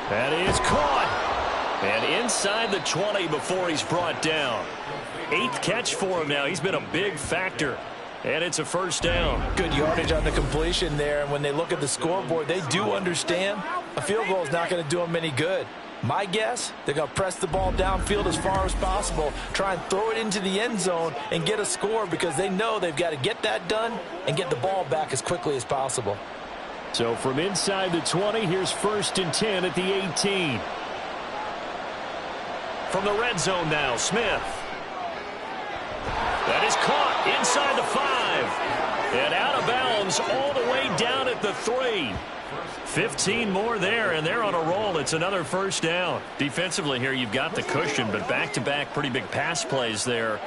That is caught. And inside the 20 before he's brought down. 8th catch for him now. He's been a big factor. And it's a first down. Good yardage on the completion there. And when they look at the scoreboard, they do understand a field goal is not going to do them any good. My guess, they're going to press the ball downfield as far as possible, try and throw it into the end zone and get a score because they know they've got to get that done and get the ball back as quickly as possible. So from inside the 20, here's 1st and 10 at the 18. From the red zone now, Smith. That is caught inside the 5. And out of bounds all the way down at the 3. 15 more there, and they're on a roll. It's another first down. Defensively here, you've got the cushion, but back-to-back pretty big pass plays there.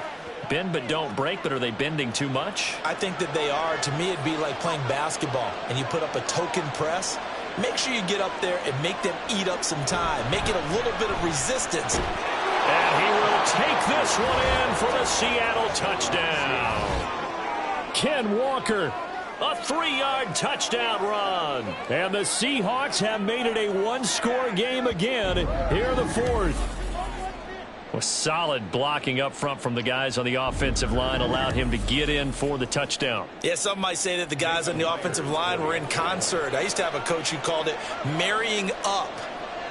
Bend but don't break, but are they bending too much? I think that they are. To me, it'd be like playing basketball, and you put up a token press. Make sure you get up there and make them eat up some time. Make it a little bit of resistance. And he will take this one in for the Seattle touchdown. Ken Walker. A 3-yard touchdown run. And the Seahawks have made it a 1-score game again here in the 4th. Well, solid blocking up front from the guys on the offensive line allowed him to get in for the touchdown. Yeah, some might say that the guys on the offensive line were in concert. I used to have a coach who called it marrying up,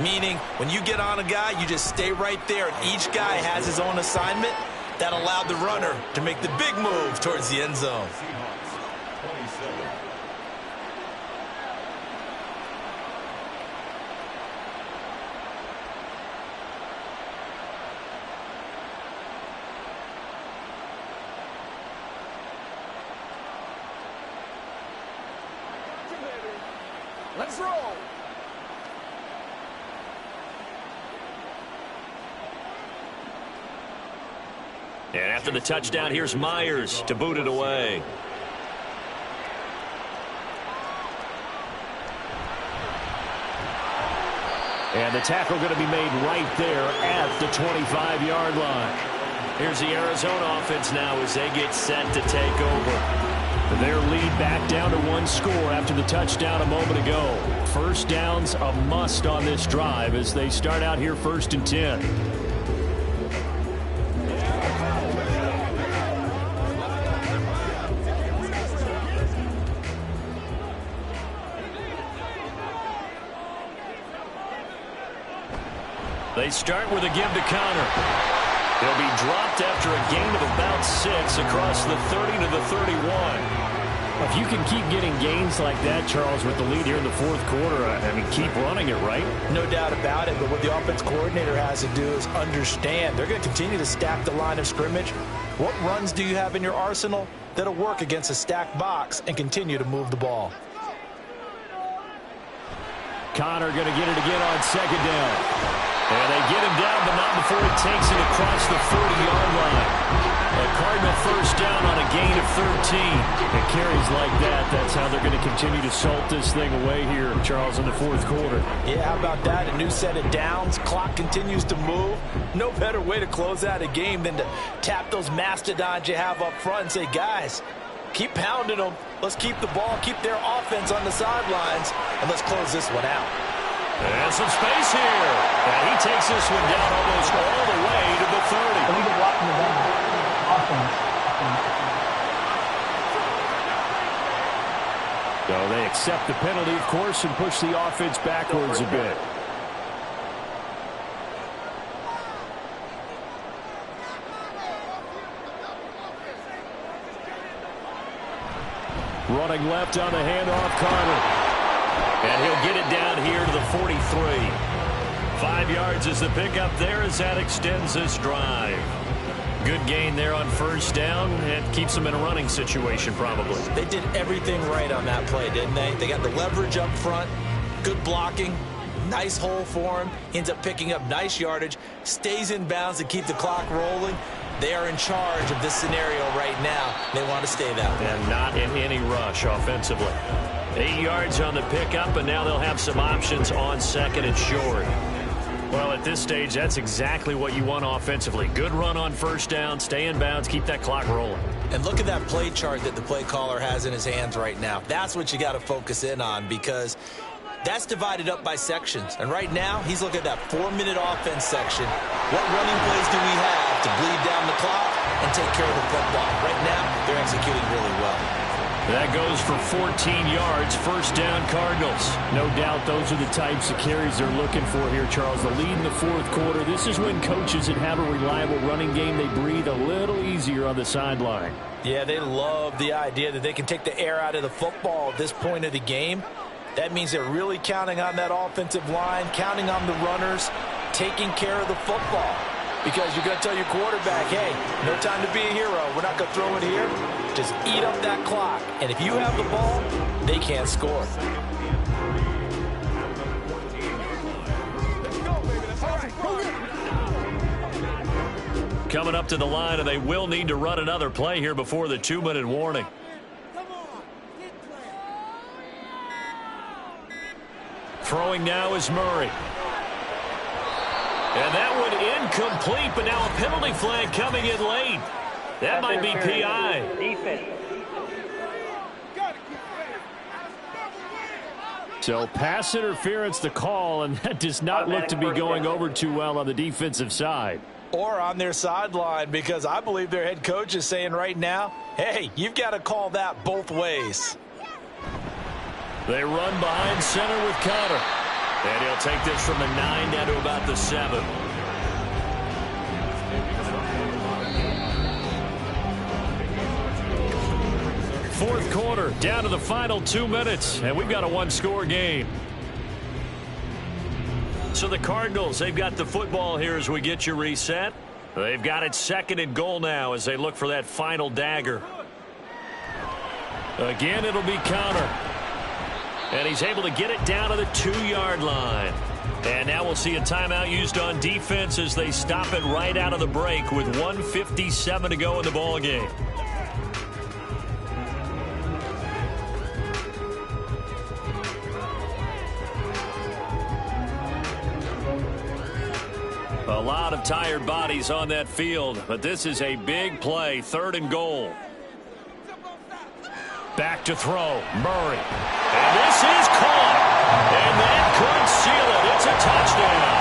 meaning when you get on a guy, you just stay right there, and each guy has his own assignment. That allowed the runner to make the big move towards the end zone. Let's roll. And after the touchdown, here's Myers to boot it away. And the tackle going to be made right there at the 25-yard line. Here's the Arizona offense now as they get set to take over. Their lead back down to one score after the touchdown a moment ago. First down's a must on this drive as they start out here 1st and 10. They start with a give to Connor. He'll be dropped after a gain of about 6 across the 30 to the 31. If you can keep getting gains like that, Charles, with the lead here in the 4th quarter, I mean, keep running it, right? No doubt about it, but what the offense coordinator has to do is understand. They're going to continue to stack the line of scrimmage. What runs do you have in your arsenal that'll work against a stacked box and continue to move the ball? Connor going to get it again on 2nd down. And they get him down, but not before he takes it across the 40-yard line. A Cardinal first down on a gain of 13. It carries like that. That's how they're going to continue to salt this thing away here, Charles, in the 4th quarter. Yeah, how about that? A new set of downs. Clock continues to move. No better way to close out a game than to tap those mastodons you have up front and say, guys, keep pounding them. Let's keep the ball, keep their offense on the sidelines, and let's close this one out. And some space here. And he takes this one down almost all the way to the 30. So they accept the penalty, of course, and push the offense backwards a bit. Running left on the handoff, Carter. And he'll get it down here to the 43. 5 yards is the pickup there as that extends this drive. Good gain there on first down. It keeps them in a running situation probably. They did everything right on that play, didn't they? They got the leverage up front, good blocking, nice hole for him. He ends up picking up nice yardage, stays in bounds to keep the clock rolling. They are in charge of this scenario right now. They want to stay that way. And not in any rush offensively. 8 yards on the pickup, and now they'll have some options on 2nd and short. Well, at this stage, that's exactly what you want offensively. Good run on first down, stay in bounds, keep that clock rolling. And look at that play chart that the play caller has in his hands right now. That's what you got to focus in on because that's divided up by sections. And right now, he's looking at that 4-minute offense section. What running plays do we have to bleed down the clock and take care of the football? Right now, they're executing really well. That goes for 14 yards, first down Cardinals. No doubt those are the types of carries they're looking for here, Charles. The lead in the 4th quarter. This is when coaches that have a reliable running game, they breathe a little easier on the sideline. Yeah, they love the idea that they can take the air out of the football at this point of the game. That means they're really counting on that offensive line, counting on the runners, taking care of the football. Because you're going to tell your quarterback, hey, no time to be a hero. We're not going to throw it here. Just eat up that clock. And if you have the ball, they can't score. Coming up to the line, and they will need to run another play here before the 2-minute warning. Throwing now is Murray. And that one incomplete, but now a penalty flag coming in late. That might be PI. Defense. So pass interference the call, and that does not look to be going over too well on the defensive side. Or on their sideline, because I believe their head coach is saying right now, hey, you've got to call that both ways. They run behind center with Connor. And he'll take this from the 9 down to about the 7. Fourth quarter, down to the final 2 minutes, and we've got a one-score game. So the Cardinals, they've got the football here as we get you reset. They've got it 2nd and goal now as they look for that final dagger. Again, it'll be Connor. And he's able to get it down to the 2-yard line. And now we'll see a timeout used on defense as they stop it right out of the break with 1:57 to go in the ball game. A lot of tired bodies on that field, but this is a big play, 3rd and goal. Back to throw. Murray. And this is caught. And that could seal it. It's a touchdown.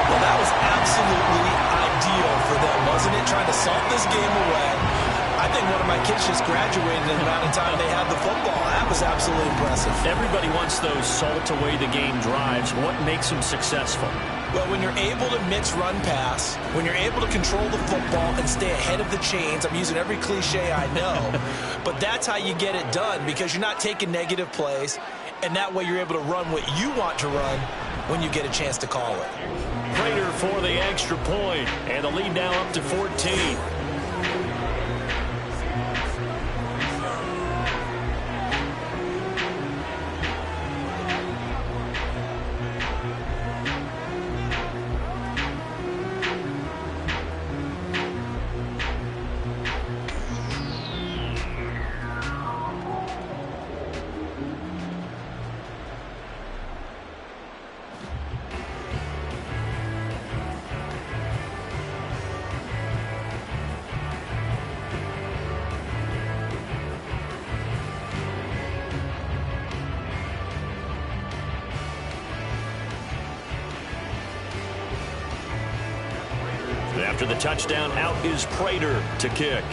Well, that was absolutely ideal for them, wasn't it? Trying to salt this game away. I think one of my kids just graduated in the amount of time they had the football. That was absolutely impressive. Everybody wants those salt-away-the-game drives. What makes them successful? Well, when you're able to mix run-pass, when you're able to control the football and stay ahead of the chains, I'm using every cliche I know, but that's how you get it done because you're not taking negative plays, and that way you're able to run what you want to run when you get a chance to call it. Prater for the extra point, and the lead now up to 14. After the touchdown, out is Prater to kick.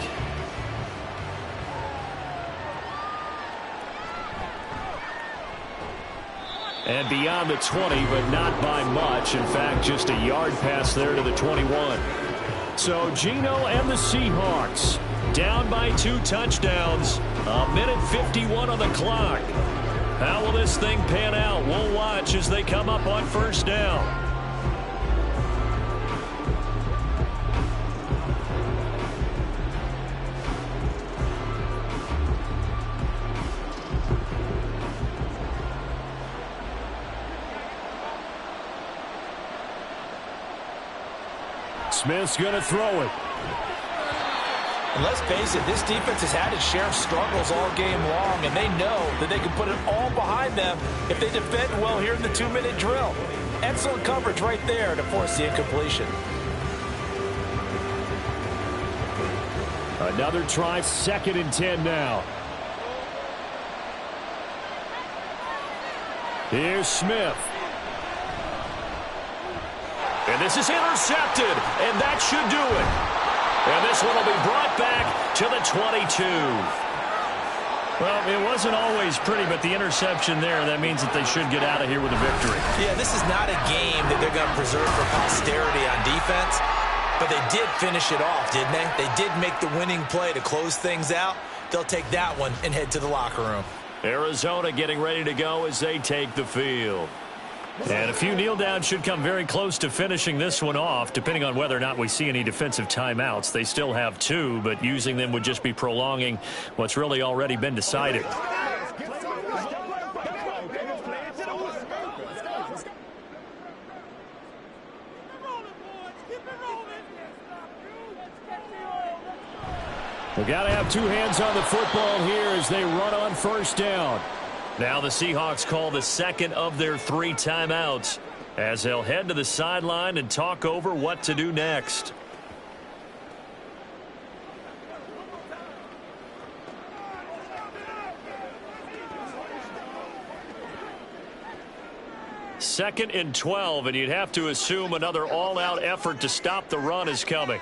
And beyond the 20, but not by much. In fact, just a yard pass there to the 21. So Geno and the Seahawks down by 2 touchdowns. A minute 51 on the clock. How will this thing pan out? We'll watch as they come up on first down. Smith's going to throw it. And let's face it, this defense has had its share of struggles all game long, and they know that they can put it all behind them if they defend well here in the 2-minute drill. Excellent coverage right there to force the incompletion. Another try, 2nd and 10 now. Here's Smith. And this is intercepted, and that should do it. And this one will be brought back to the 22. Well, it wasn't always pretty, but the interception there, that means that they should get out of here with a victory. Yeah, this is not a game that they're going to preserve for posterity on defense, but they did finish it off, didn't they? They did make the winning play to close things out. They'll take that one and head to the locker room. Arizona getting ready to go as they take the field. And a few kneel downs should come very close to finishing this one off, depending on whether or not we see any defensive timeouts. They still have 2, but using them would just be prolonging what's really already been decided. We've got to have 2 hands on the football here as they run on first down. Now the Seahawks call the 2nd of their 3 timeouts as they'll head to the sideline and talk over what to do next. Second and 12, and you'd have to assume another all-out effort to stop the run is coming.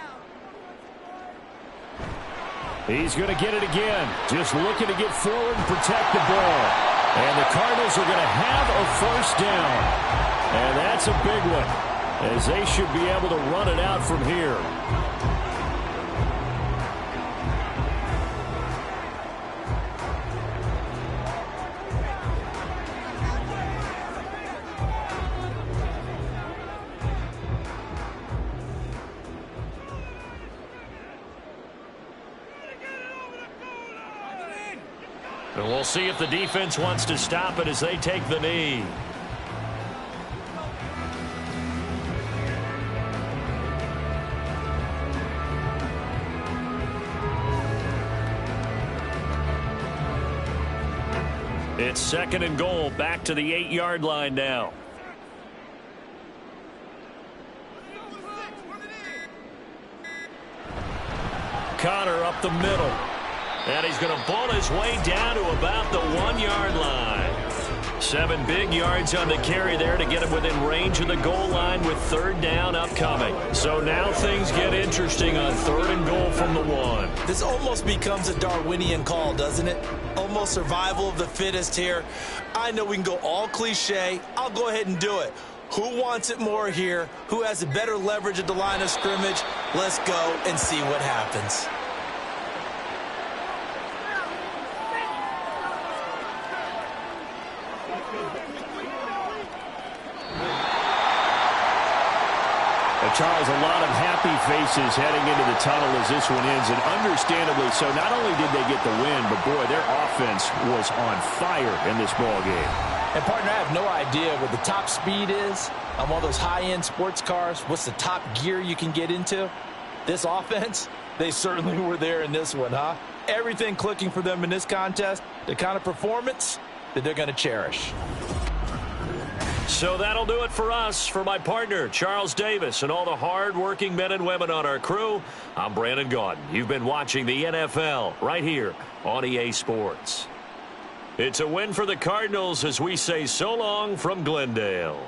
He's going to get it again. Just looking to get forward and protect the ball. And the Cardinals are going to have a first down. And that's a big one, as they should be able to run it out from here. And we'll see if the defense wants to stop it as they take the knee. It's 2nd and goal, back to the 8-yard line now. Connor up the middle. And he's going to ball his way down to about the 1-yard line. 7 big yards on the carry there to get him within range of the goal line with 3rd down upcoming. So now things get interesting on 3rd and goal from the 1. This almost becomes a Darwinian call, doesn't it? Almost survival of the fittest here. I know we can go all cliche. I'll go ahead and do it. Who wants it more here? Who has a better leverage at the line of scrimmage? Let's go and see what happens. Charles, a lot of happy faces heading into the tunnel as this one ends, and understandably so. Not only did they get the win, but, boy, their offense was on fire in this ball game. And, partner, I have no idea what the top speed is on one of those high-end sports cars. What's the top gear you can get into? This offense, they certainly were there in this one, huh? Everything clicking for them in this contest, the kind of performance that they're going to cherish. So that'll do it for us. For my partner, Charles Davis, and all the hard-working men and women on our crew, I'm Brandon Gaudin. You've been watching the NFL right here on EA Sports. It's a win for the Cardinals as we say so long from Glendale.